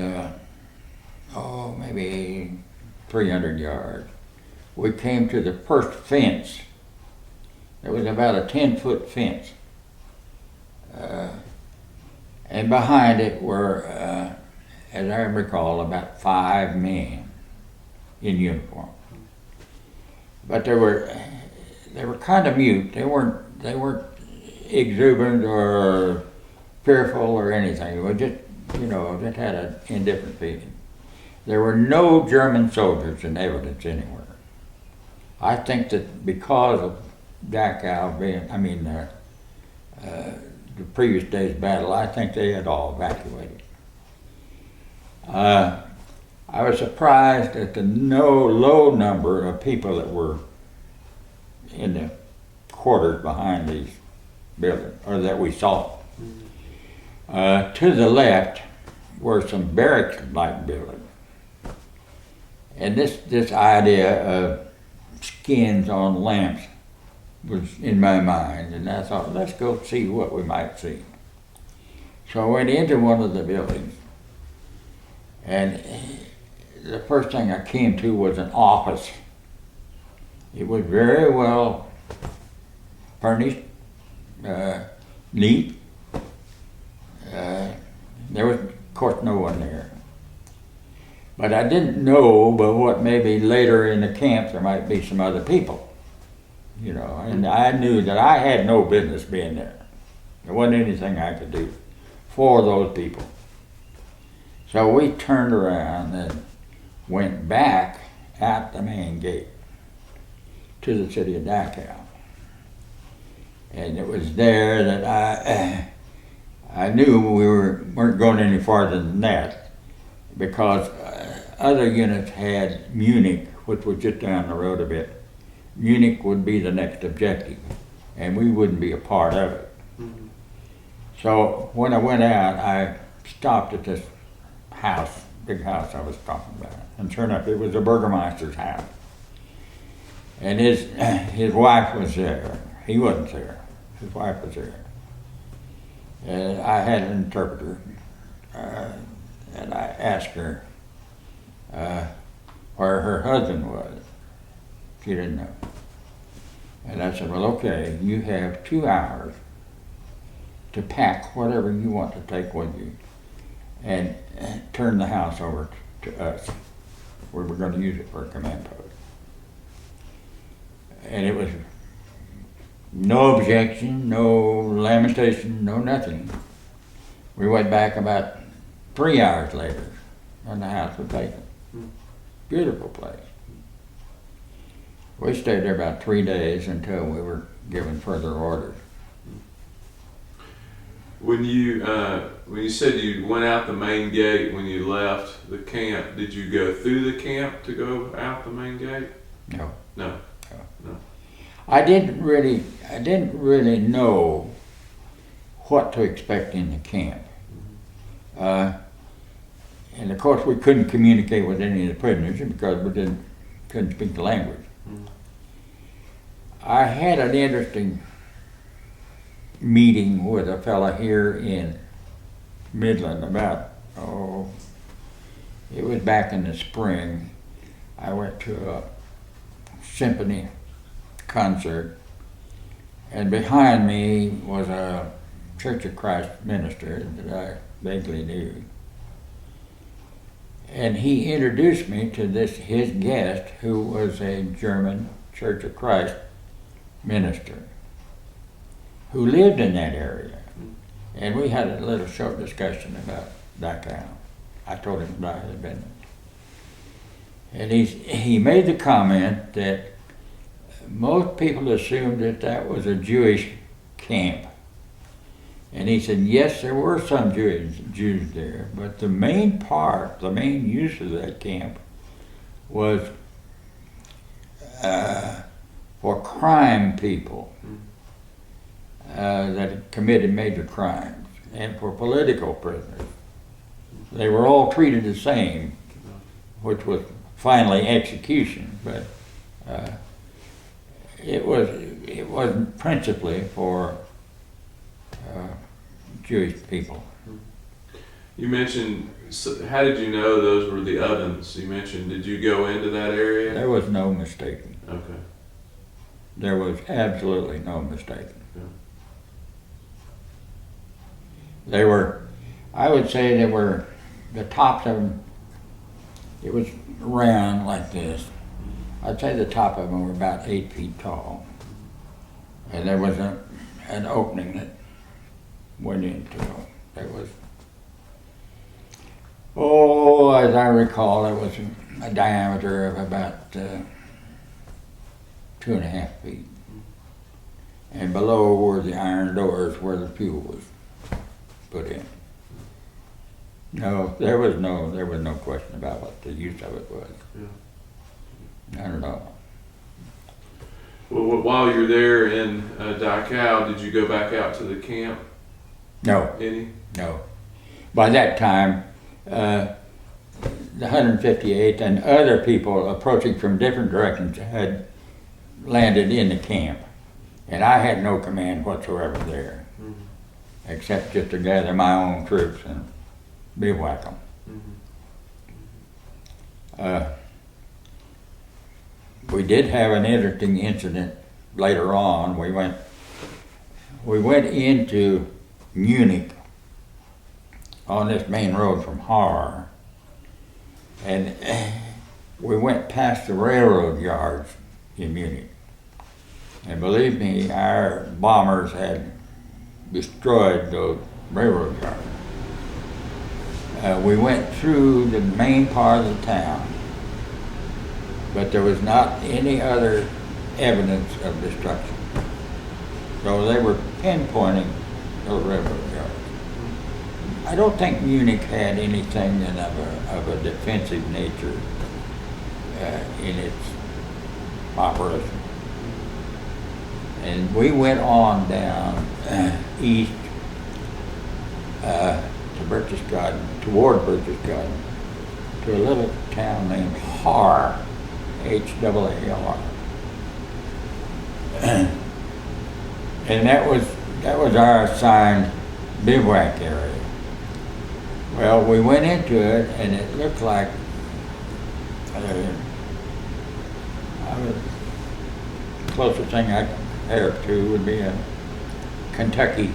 maybe 300 yards. We came to the first fence. There was about a 10-foot fence And behind it were, as I recall, about 5 men in uniform. But they were kind of mute. They weren't exuberant or fearful or anything. They were just, just had an indifferent feeling. There were no German soldiers in evidence anywhere. I think that because of Dachau being, the previous day's battle, I think they had all evacuated. I was surprised at the low number of people that were in the quarters behind these buildings, or that we saw. To the left were some barracks-like buildings. And this idea of skins on lamps was in my mind, and I thought, let's go see what we might see. So I went into one of the buildings, and the first thing I came to was an office. It was very well furnished, neat. There was, of course, no one there. But I didn't know but what maybe later in the camp there might be some other people. And I knew that I had no business being there. There wasn't anything I could do for those people. So we turned around and went back out the main gate to the city of Dachau. And it was there that I knew we weren't going any farther than that, because other units had Munich, which was just down the road a bit. Munich would be the next objective, and we wouldn't be a part of it. Mm-hmm. So when I went out, I stopped at this house, big house I was talking about, and sure enough, it was the Burgermeister's house. And his wife was there. He wasn't there. His wife was there. And I had an interpreter, and I asked her where her husband was. She didn't know. And I said, well, okay, you have 2 hours to pack whatever you want to take with you and turn the house over to us. We were going to use it for a command post. And it was no objection, no lamentation, no nothing. We went back about 3 hours later, and the house was vacant. Beautiful place. We stayed there about 3 days until we were given further orders.
When you said you went out the main gate when you left the camp, did you go through the camp to go out the main gate?
No.
No.
I didn't really know what to expect in the camp. And of course we couldn't communicate with any of the prisoners because we couldn't speak the language. I had an interesting meeting with a fella here in Midland about, it was back in the spring. I went to a symphony concert, and behind me was a Church of Christ minister that I vaguely knew. And he introduced me to his guest, who was a German Church of Christ minister who lived in that area. And we had a little short discussion about Dachau. I told him about his business. And he made the comment that most people assumed that was a Jewish camp. And he said, yes, there were some Jews there, but the main use of that camp was for crime people that had committed major crimes, and for political prisoners. They were all treated the same, which was finally execution, but it wasn't principally for Jewish people.
You mentioned, how did you know those were the ovens? You mentioned, did you go into that area?
There was no mistaking.
Okay.
There was absolutely no mistaking.
Yeah.
They were, I would say they were, the tops of them, it was round like this. I'd say the top of them were about 8 feet tall. And there was an opening that went into it. There was, oh, as I recall, it was a diameter of about 2.5 feet. And below were the iron doors where the fuel was put in. No, there was no question about what the use of it was.
Yeah.
Not at all.
Well, while you're there in Dachau, did you go back out to the camp?
No,
Any?
no. By that time, the 158th and other people approaching from different directions had landed in the camp. And I had no command whatsoever there, except just to gather my own troops and bivouac them. We did have an interesting incident later on. We went into Munich on this main road from Har, and we went past the railroad yards in Munich. And believe me, our bombers had destroyed those railroad yards. We went through the main part of the town, but there was not any other evidence of destruction. So they were pinpointing those railroad yards. I don't think Munich had anything of a defensive nature in its operation. And we went on down east to Berchtesgaden, toward Berchtesgaden, to a little town named Har, H-A-A-R. And that was our assigned bivouac area. Well, we went into it, and it looked like the closest thing I could compare it to would be a Kentucky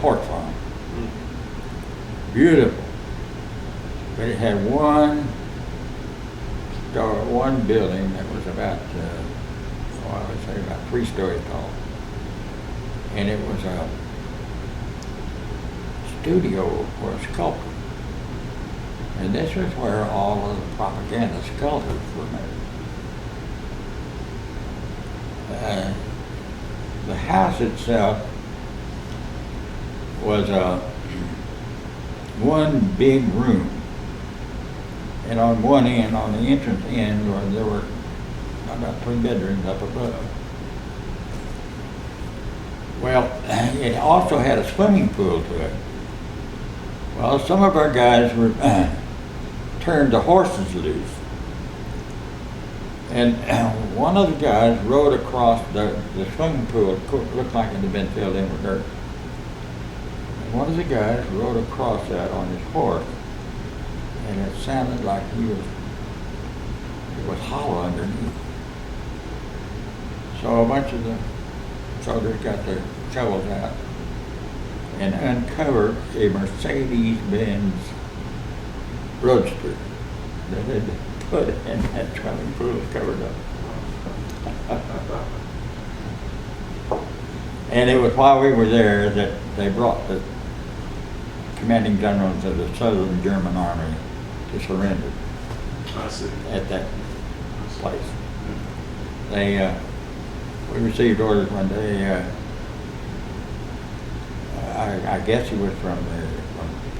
pork farm. Beautiful, but it had one building that was about, I would say about 3 stories tall, and it was a studio for a sculptor. And this was where all of the propaganda sculptures were made. The house itself was one big room, and on one end, on the entrance end, there were about 3 bedrooms up above. Well, it also had a swimming pool to it. Well, some of our guys were turned the horses loose, and one of the guys rode across the swimming pool. It looked like it had been filled in with dirt. And one of the guys rode across that on his horse, and it sounded like it was hollow underneath. So a bunch of the soldiers got their shovels out and uncovered a Mercedes-Benz Roadster that had been put in that swimming pool covered up. And it was while we were there that they brought the commanding generals of the Southern German Army to surrender.
I see.
At that place. We received orders one day. I guess he was from the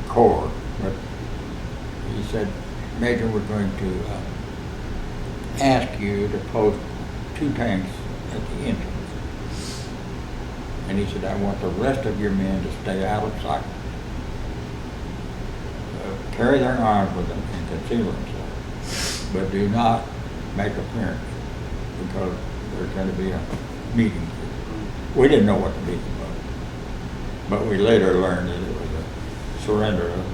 Corps, but he said, "Major, we're going to ask you to post 2 tanks at the entrance." And he said, "I want the rest of your men to stay out of sight. Carry their arms with them and conceal themselves, but do not make appearance, because there's going to be a meeting." We didn't know what the meeting was, but we later learned that it was a surrender of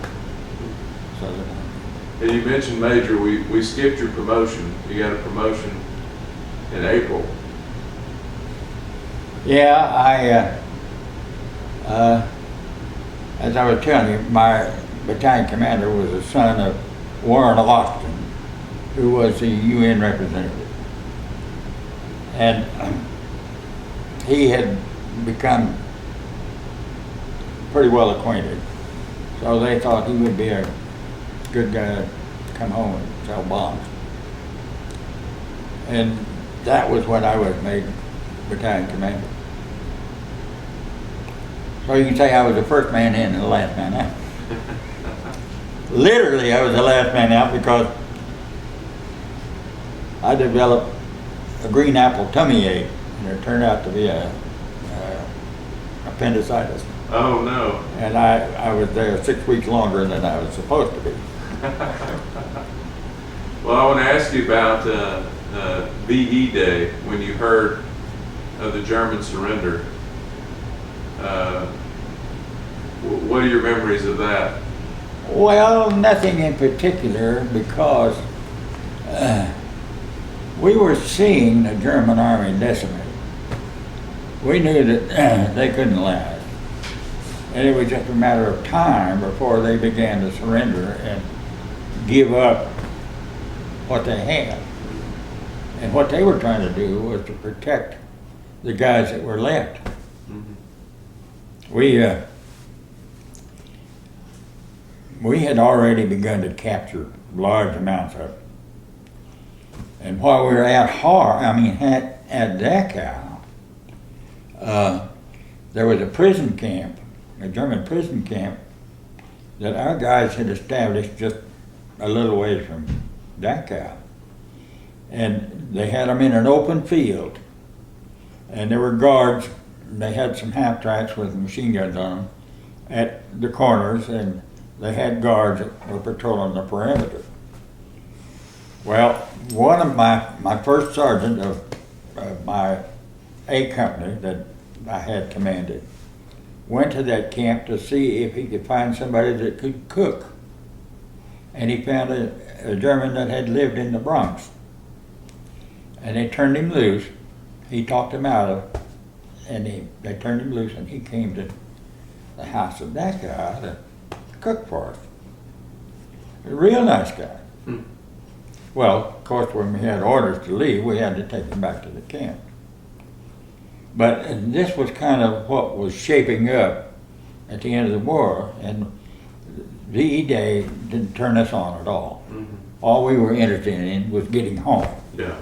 Southern Army.
And you mentioned Major, we skipped your promotion. You got a promotion in April.
Yeah, as I was telling you, my battalion commander was the son of Warren Austin, who was the UN representative. And he had become pretty well acquainted. So they thought he would be a good guy to come home and sell bombs. And that was when I was made battalion commander. So you can say I was the first man in and the last man out. Literally, I was the last man out because I developed a green apple tummy ache, and it turned out to be a appendicitis.
Oh no.
And I was there 6 weeks longer than I was supposed to be.
Well, I want to ask you about VE Day, when you heard of the German surrender. What are your memories of that?
Well, nothing in particular, because we were seeing the German army decimated. We knew that they couldn't last. And it was just a matter of time before they began to surrender and give up what they had. And what they were trying to do was to protect the guys that were left. Mm-hmm. We had already begun to capture large amounts of it. And while we were at Dachau, there was a prison camp, a German prison camp, that our guys had established just a little ways from Dachau. And they had them in an open field. And there were guards. They had some half-tracks with machine guns on them at the corners, and they had guards that were patrolling the perimeter. Well, one of my first sergeant of my A company that I had commanded went to that camp to see if he could find somebody that could cook. And he found a German that had lived in the Bronx. And they turned him loose. He talked him out of it, and they turned him loose, and he came to the house of that guy to cook for us. A real nice guy. Hmm. Well, of course, when we had orders to leave, we had to take him back to the camp. But this was kind of what was shaping up at the end of the war, and VE Day didn't turn us on at all. Mm-hmm. All we were interested in was getting home.
Yeah.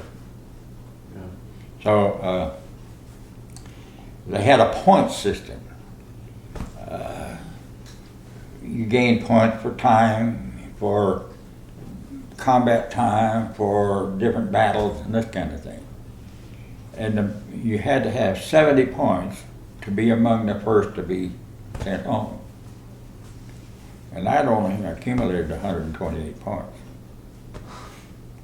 So they had a point system. You gained points for time, for combat time, for different battles, and this kind of thing. And you had to have 70 points to be among the first to be sent home. And I'd only accumulated 128 points.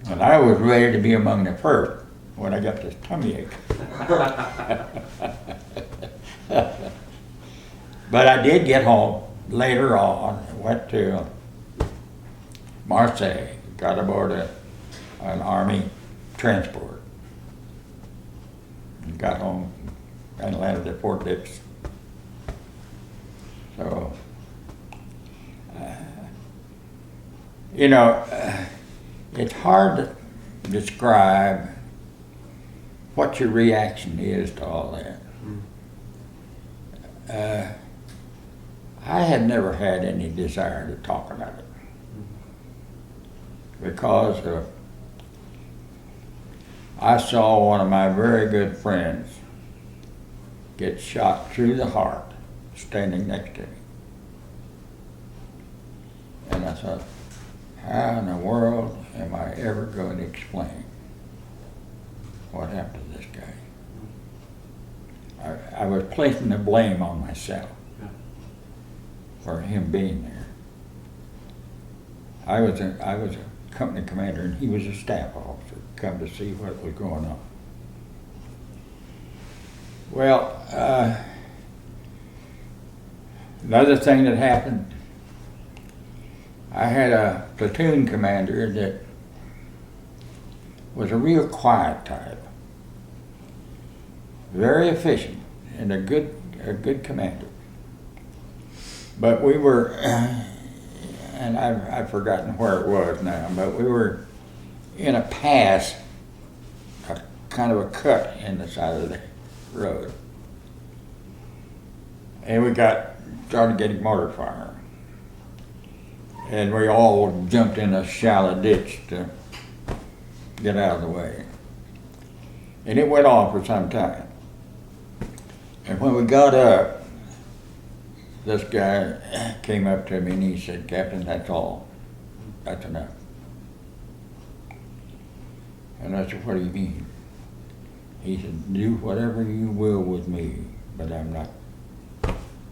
And I was ready to be among the first when I got this tummy ache. But I did get home later on. Went to Marseille, got aboard an army transport, and got home and landed at Fort Dix. So, it's hard to describe what your reaction is to all that. I had never had any desire to talk about it because I saw one of my very good friends get shot through the heart standing next to me. And I thought, how in the world am I ever going to explain what happened to this guy? I was placing the blame on myself for him being there. I was a company commander, and he was a staff officer, come to see what was going on. Well, another thing that happened, I had a platoon commander that was a real quiet type, very efficient, and a good commander. But we were, and I've forgotten where it was now, but we were in a pass, a kind of a cut in the side of the road. And we started getting mortar fire. And we all jumped in a shallow ditch to get out of the way. And it went on for some time. And when we got up, this guy came up to me and he said, "Captain, that's all. That's enough." And I said, "What do you mean?" He said, "Do whatever you will with me, but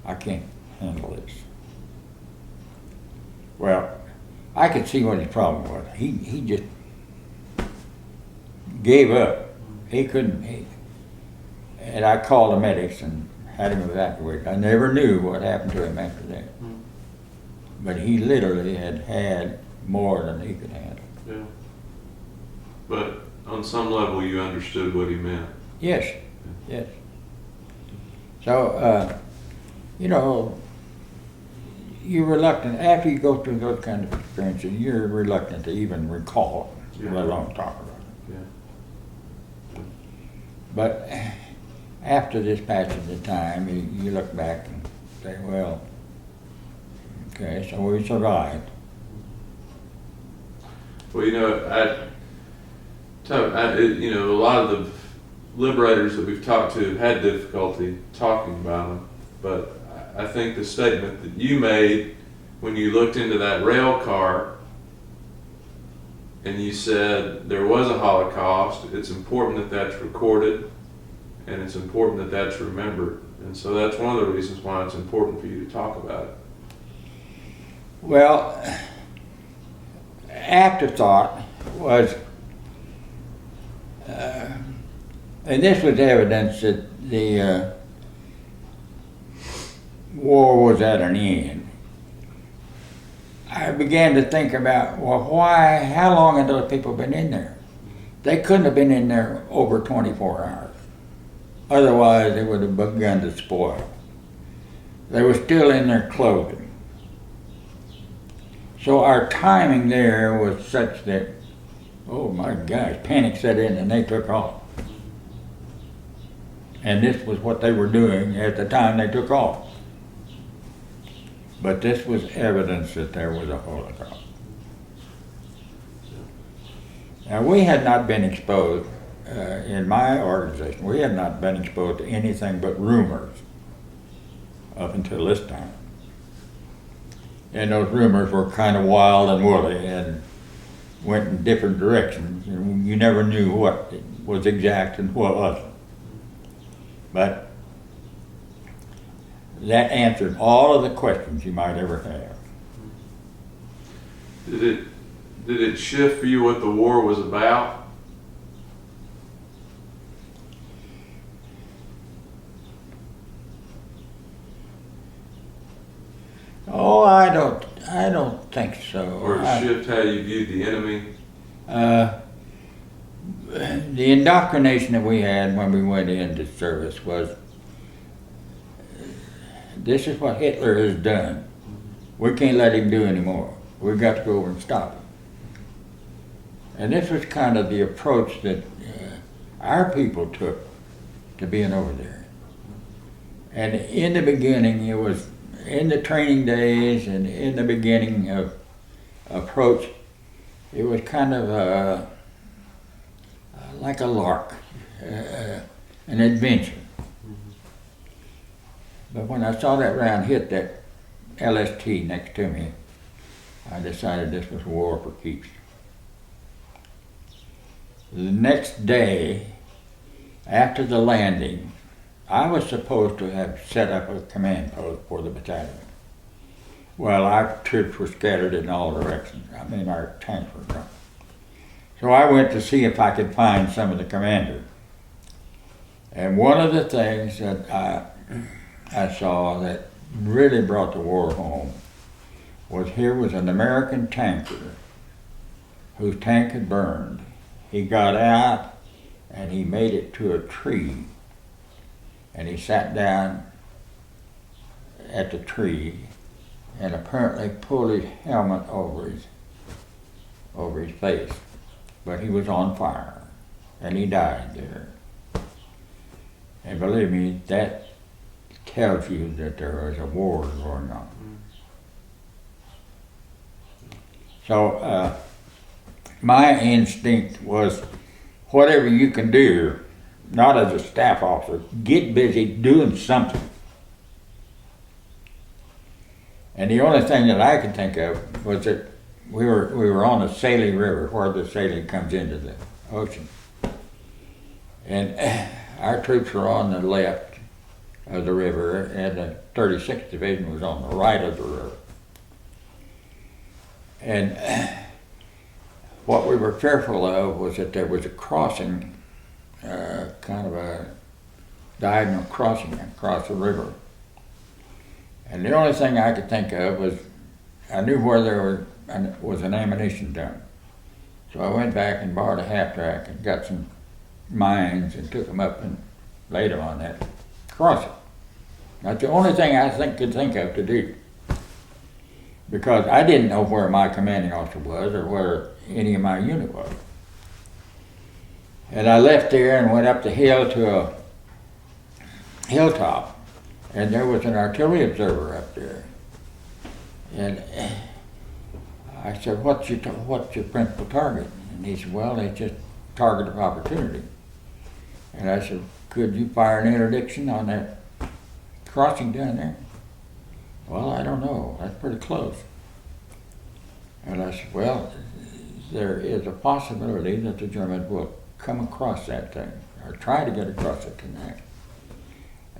I can't handle this." Well, I could see what his problem was. He just gave up. He couldn't, and I called the medics and had him evacuated. I never knew what happened to him after that. But he literally had more than he could handle.
Yeah. But on some level you understood what he meant.
Yes, yes. So, you're reluctant, after you go through those kind of experiences, you're reluctant to even recall it, let alone talk about it.
Yeah.
But after this passage of time, you look back and say, well, okay, so we survived.
Well, a lot of the liberators that we've talked to have had difficulty talking about them, but I think the statement that you made when you looked into that rail car and you said there was a Holocaust, it's important that that's recorded and it's important that that's remembered. And so that's one of the reasons why it's important for you to talk about it.
Well, afterthought was, and this was evidence that the war was at an end. I began to think about, well, how long had those people been in there? They couldn't have been in there over 24 hours. Otherwise, they would have begun to spoil. They were still in their clothing. So our timing there was such that, oh my gosh, panic set in and they took off. And this was what they were doing at the time they took off. But this was evidence that there was a Holocaust. Now, we had not been exposed, in my organization, we had not been exposed to anything but rumors up until this time. And those rumors were kind of wild and woolly and went in different directions. And you never knew what was exact and what wasn't. But that answered all of the questions you might ever have.
Did it shift for you what the war was about?
Oh, I don't think so.
Or shift how you viewed the enemy?
The indoctrination that we had when we went into service was, this is what Hitler has done. We can't let him do anymore. We've got to go over and stop him. And this was kind of the approach that our people took to being over there. And in the beginning, it was in the training days and in the beginning of approach, it was kind of like a lark, an adventure. But when I saw that round hit that LST next to me, I decided this was war for keeps. The next day, after the landing, I was supposed to have set up a command post for the battalion. Well, our troops were scattered in all directions. I mean, our tanks were gone. So I went to see if I could find some of the commanders. And one of the things that I saw that really brought the war home was here was an American tanker whose tank had burned. He got out and he made it to a tree. And he sat down at the tree and apparently pulled his helmet over his face. But he was on fire, and he died there. And believe me, that tells you that there was a war going on. So my instinct was, whatever you can do, not as a staff officer, get busy doing something. And the only thing that I could think of was that we were on the Sielaff River, where the Sielaff comes into the ocean. And our troops were on the left of the river, and the 36th Division was on the right of the river. And what we were fearful of was that there was a crossing, kind of a diagonal crossing across the river. And the only thing I could think of was, I knew where there was an ammunition dump. So I went back and borrowed a half track and got some mines and took them up and laid them on that crossing. That's the only thing I could think of to do. Because I didn't know where my commanding officer was or where any of my unit was. And I left there and went up the hill to a hilltop, and there was an artillery observer up there. And I said, what's your principal target? And he said, well, it's just target of opportunity. And I said, could you fire an interdiction on that crossing down there? Well, I don't know. That's pretty close. And I said, well, there is a possibility that the Germans will come across that thing, or try to get across it tonight.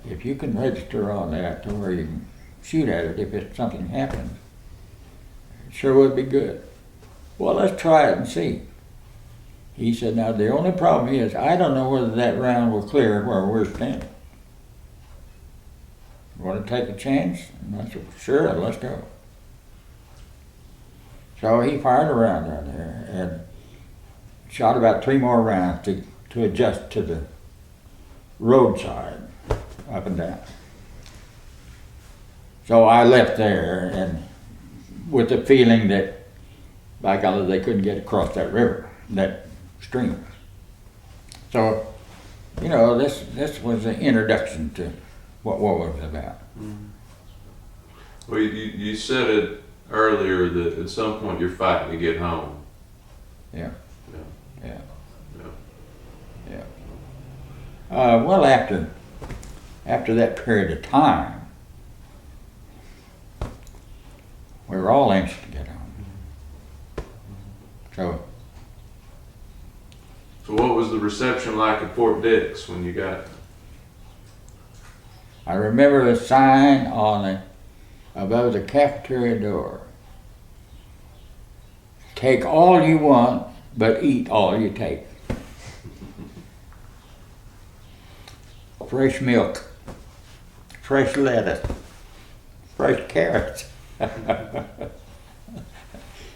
If you can register on that to where you can shoot at it if something happens, it sure would be good. Well, let's try it and see. He said, now the only problem is, I don't know whether that round will clear where we're standing. Want to take a chance? And I said, sure, let's go. So he fired a round down there and shot about 3 more rounds to adjust to the roadside, up and down. So I left there, and with the feeling that, by golly, they couldn't get across that river, that stream. So, you know, this was an introduction to what war was about.
Mm-hmm. Well, you said it earlier that at some point you're fighting to get home.
Yeah.
Yeah.
Yeah. Yeah. Well, after that period of time, we were all anxious to get home. So
what was the reception like at Fort Dix when you got?
I remember a sign above the cafeteria door. Take all you want, but eat all you take. Fresh milk, fresh lettuce, fresh carrots.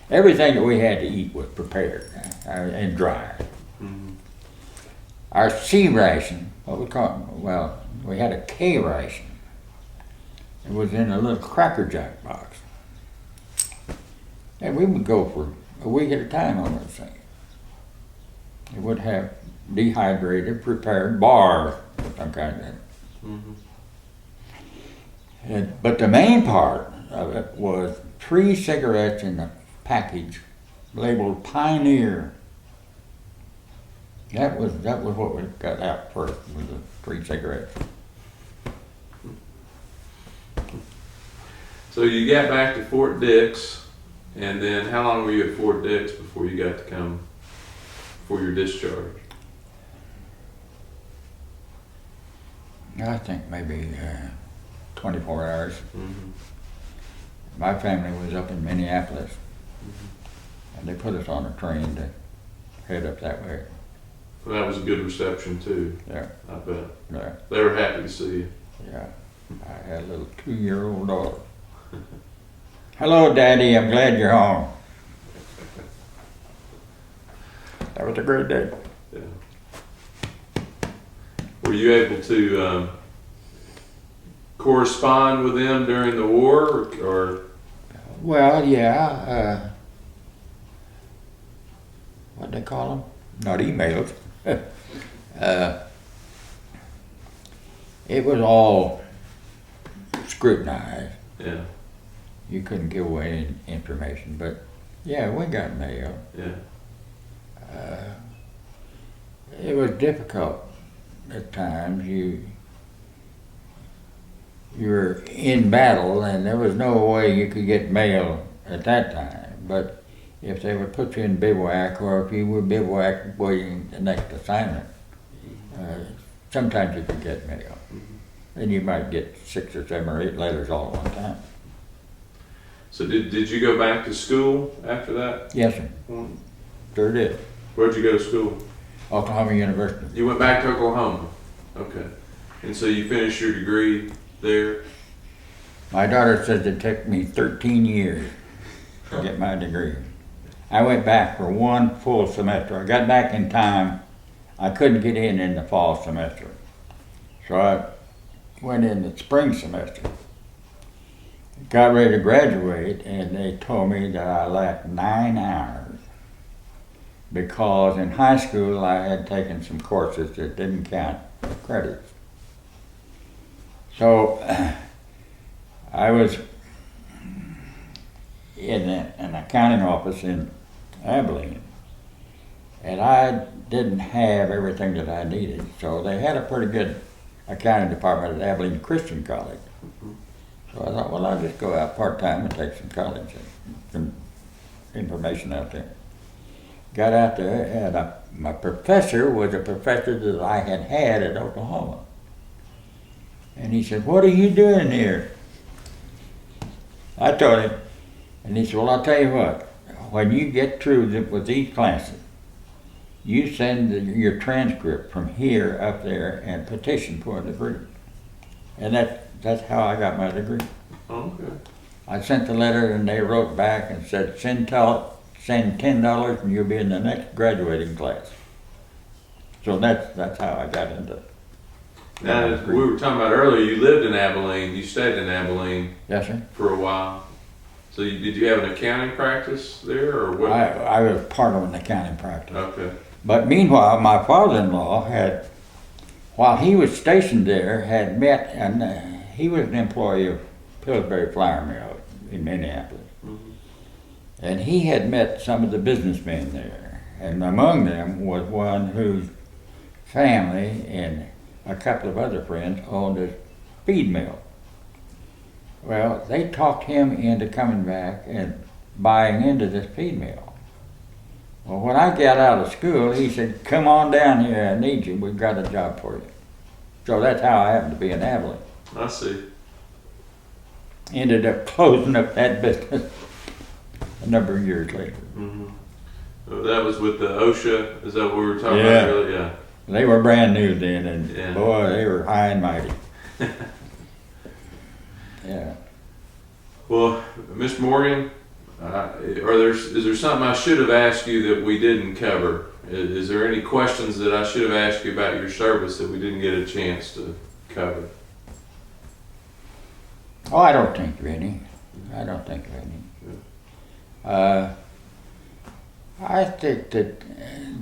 Everything that we had to eat was prepared and dry. Mm-hmm. Our C ration, what we call it, well, we had a K ration. It was in a little Cracker Jack box. And we would go for a week at a time on those things. It would have dehydrated, prepared bars, some kind of thing. Mm-hmm. But the main part of it was 3 cigarettes in a package labeled Pioneer. That was what we got out first, was the 3 cigarettes.
So you got back to Fort Dix, and then how long were you at Fort Dix before you got to come for your discharge?
I think maybe 24 hours.
Mm-hmm.
My family was up in Minneapolis, mm-hmm. and they put us on a train to head up that way.
Well, that was a good reception too.
Yeah.
I bet.
Yeah.
They were happy to see you.
Yeah. I had a little 2-year-old daughter. Hello, Daddy, I'm glad you're home. That was a great day.
Yeah. Were you able to correspond with them during the war, or
Well, yeah. What they call them? Not emails. It was all scrutinized.
Yeah.
You couldn't give away any information, but yeah, we got mail.
Yeah.
It was difficult at times. You were in battle, and there was no way you could get mail at that time. But if they would put you in bivouac, or if you were bivouac waiting the next assignment, sometimes you could get mail. Then you might get 6 or 7 or 8 letters all at one time.
So did you go back to school after that?
Yes, sir. Sure did.
Where'd you go to school?
Oklahoma University.
You went back to Oklahoma. Okay. And so you finished your degree there?
My daughter says it took me 13 years to get my degree. I went back for 1 full semester. I got back in time. I couldn't get in the fall semester. So I went in the spring semester. Got ready to graduate, and they told me that I lacked 9 hours because in high school I had taken some courses that didn't count credits. So I was in an accounting office in Abilene, and I didn't have everything that I needed. So they had a pretty good accounting department at Abilene Christian College. So I thought, well, I'll just go out part-time and take some college, some information out there. Got out there, and my professor was a professor that I had at Oklahoma. And he said, "What are you doing here?" I told him, and he said, "Well, I'll tell you what, when you get through with these classes, you send your transcript from here up there and petition for a degree." And that's how I got my degree.
Oh, okay. I
sent the letter, and they wrote back and said, send $10 and you'll be in the next graduating class. So that's how I got into it.
Now, as we were talking about earlier, you lived in Abilene. You stayed in Abilene.
Yes, sir.
For a while. So did you have an accounting practice there, or what?
I was part of an accounting practice.
Okay.
But meanwhile, my father-in-law had, while he was stationed there, had met, and he was an employee of Pillsbury Flour Mill in Minneapolis. Mm-hmm. And he had met some of the businessmen there. And among them was one whose family and a couple of other friends owned a feed mill. Well, they talked him into coming back and buying into this feed mill. Well, when I got out of school, he said, "Come on down here, I need you, we've got a job for you." So that's how I happened to be in Abilene.
I see.
Ended up closing up that business a number of years later.
Mm-hmm. Well, that was with the OSHA, is that what we were talking about earlier? Yeah.
They were brand new then, and boy, they were high and mighty. Yeah.
Well, Mr. Morgan, is there something I should have asked you that we didn't cover? Is there any questions that I should have asked you about your service that we didn't get a chance to cover?
Oh, I don't think of any. I think that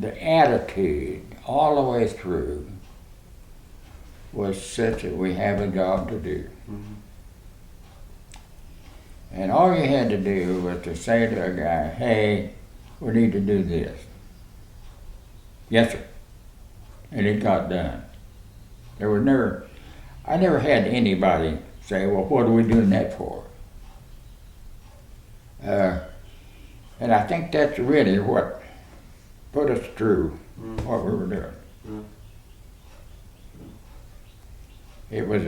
the attitude all the way through was such that we have a job to do. Mm-hmm. And all you had to do was to say to a guy, "Hey, we need to do this." "Yes, sir." And it got done. I never had anybody say, "Well, what are we doing that for?" And I think that's really what put us through what we were doing. Mm. It was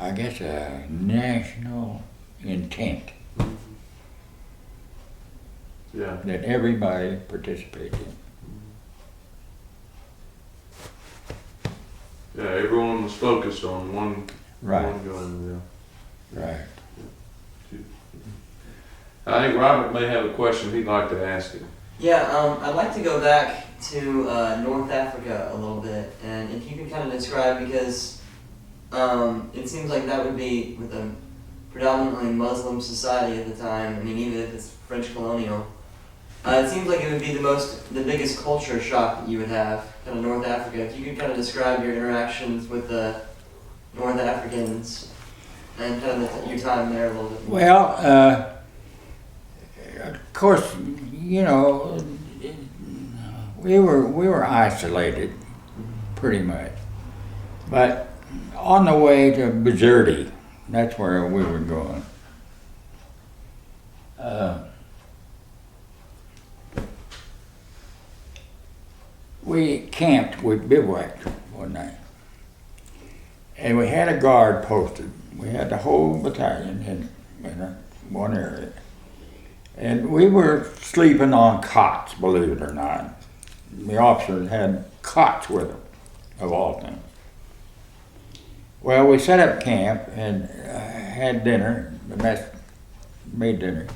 I guess a national intent. Mm-hmm. Yeah. That everybody participated in.
Yeah, everyone was focused on one.
Right.
One going, yeah.
Right.
Yeah. I think Robert may have a question he'd like to ask you.
Yeah, I'd like to go back to North Africa a little bit, and if you can kind of describe, because it seems like that would be with a predominantly Muslim society at the time. I mean, even if it's French colonial, it seems like it would be the biggest culture shock that you would have, kind of North Africa. If you could kind of describe your interactions with the North Africans and kind of your time there a little bit.
Well, of course, you know, we were isolated pretty much, but on the way to Bizerti, that's where we were going. We camped, we bivouacked one night, and we had a guard posted. We had the whole battalion in one area, and we were sleeping on cots, believe it or not. The officers had cots with them, of all things. Well, we set up camp and had dinner. The mess made dinner.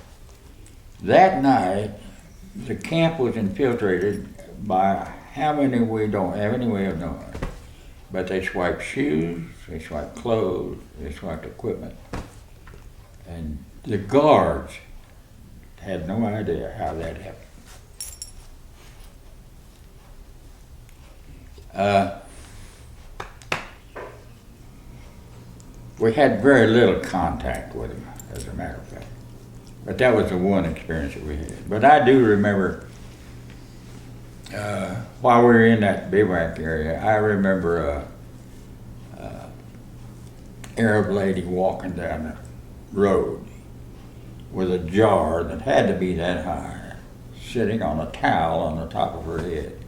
That night, the camp was infiltrated by how many we don't have any way of knowing. But they swiped shoes, they swiped clothes, they swiped equipment. And the guards had no idea how that happened. We had very little contact with them, as a matter of fact. But that was the one experience that we had. But I do remember, while we were in that bivouac area, I remember a Arab lady walking down the road with a jar that had to be that high, sitting on a towel on the top of her head.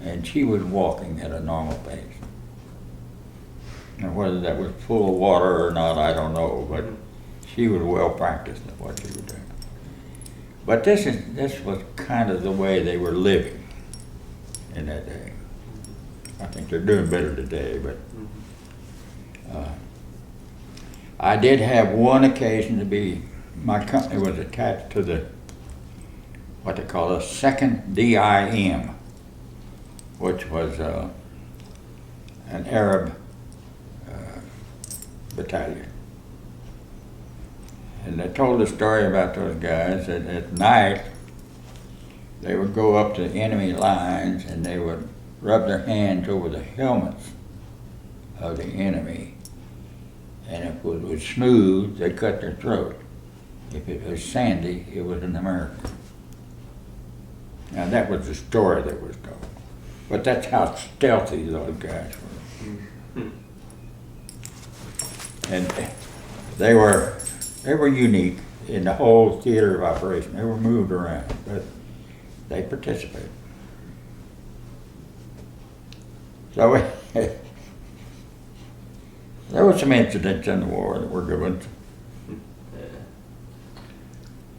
And she was walking at a normal pace. And whether that was full of water or not, I don't know, but she was well practiced at what she was doing. But this was kind of the way they were living in that day. I think they're doing better today, but I did have one occasion to be, my company was attached to what they call a second DIM, which was an Arab battalion. And they told a story about those guys that at night they would go up to enemy lines and they would rub their hands over the helmets of the enemy. And if it was smooth, they cut their throat. If it was sandy, it was an American. Now that was the story that was told. But that's how stealthy those guys were. And they were unique in the whole theater of operation. They were moved around, but they participated. So there were some incidents in the war that were good ones.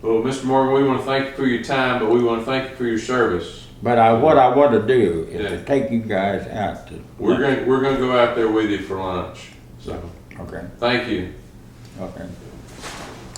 Well, Mr. Morgan, we want to thank you for your time, but we want to thank you for your service.
But what I want to do is to take you guys out to.
We're going to go out there with you for lunch. So.
Okay.
Thank you.
Okay.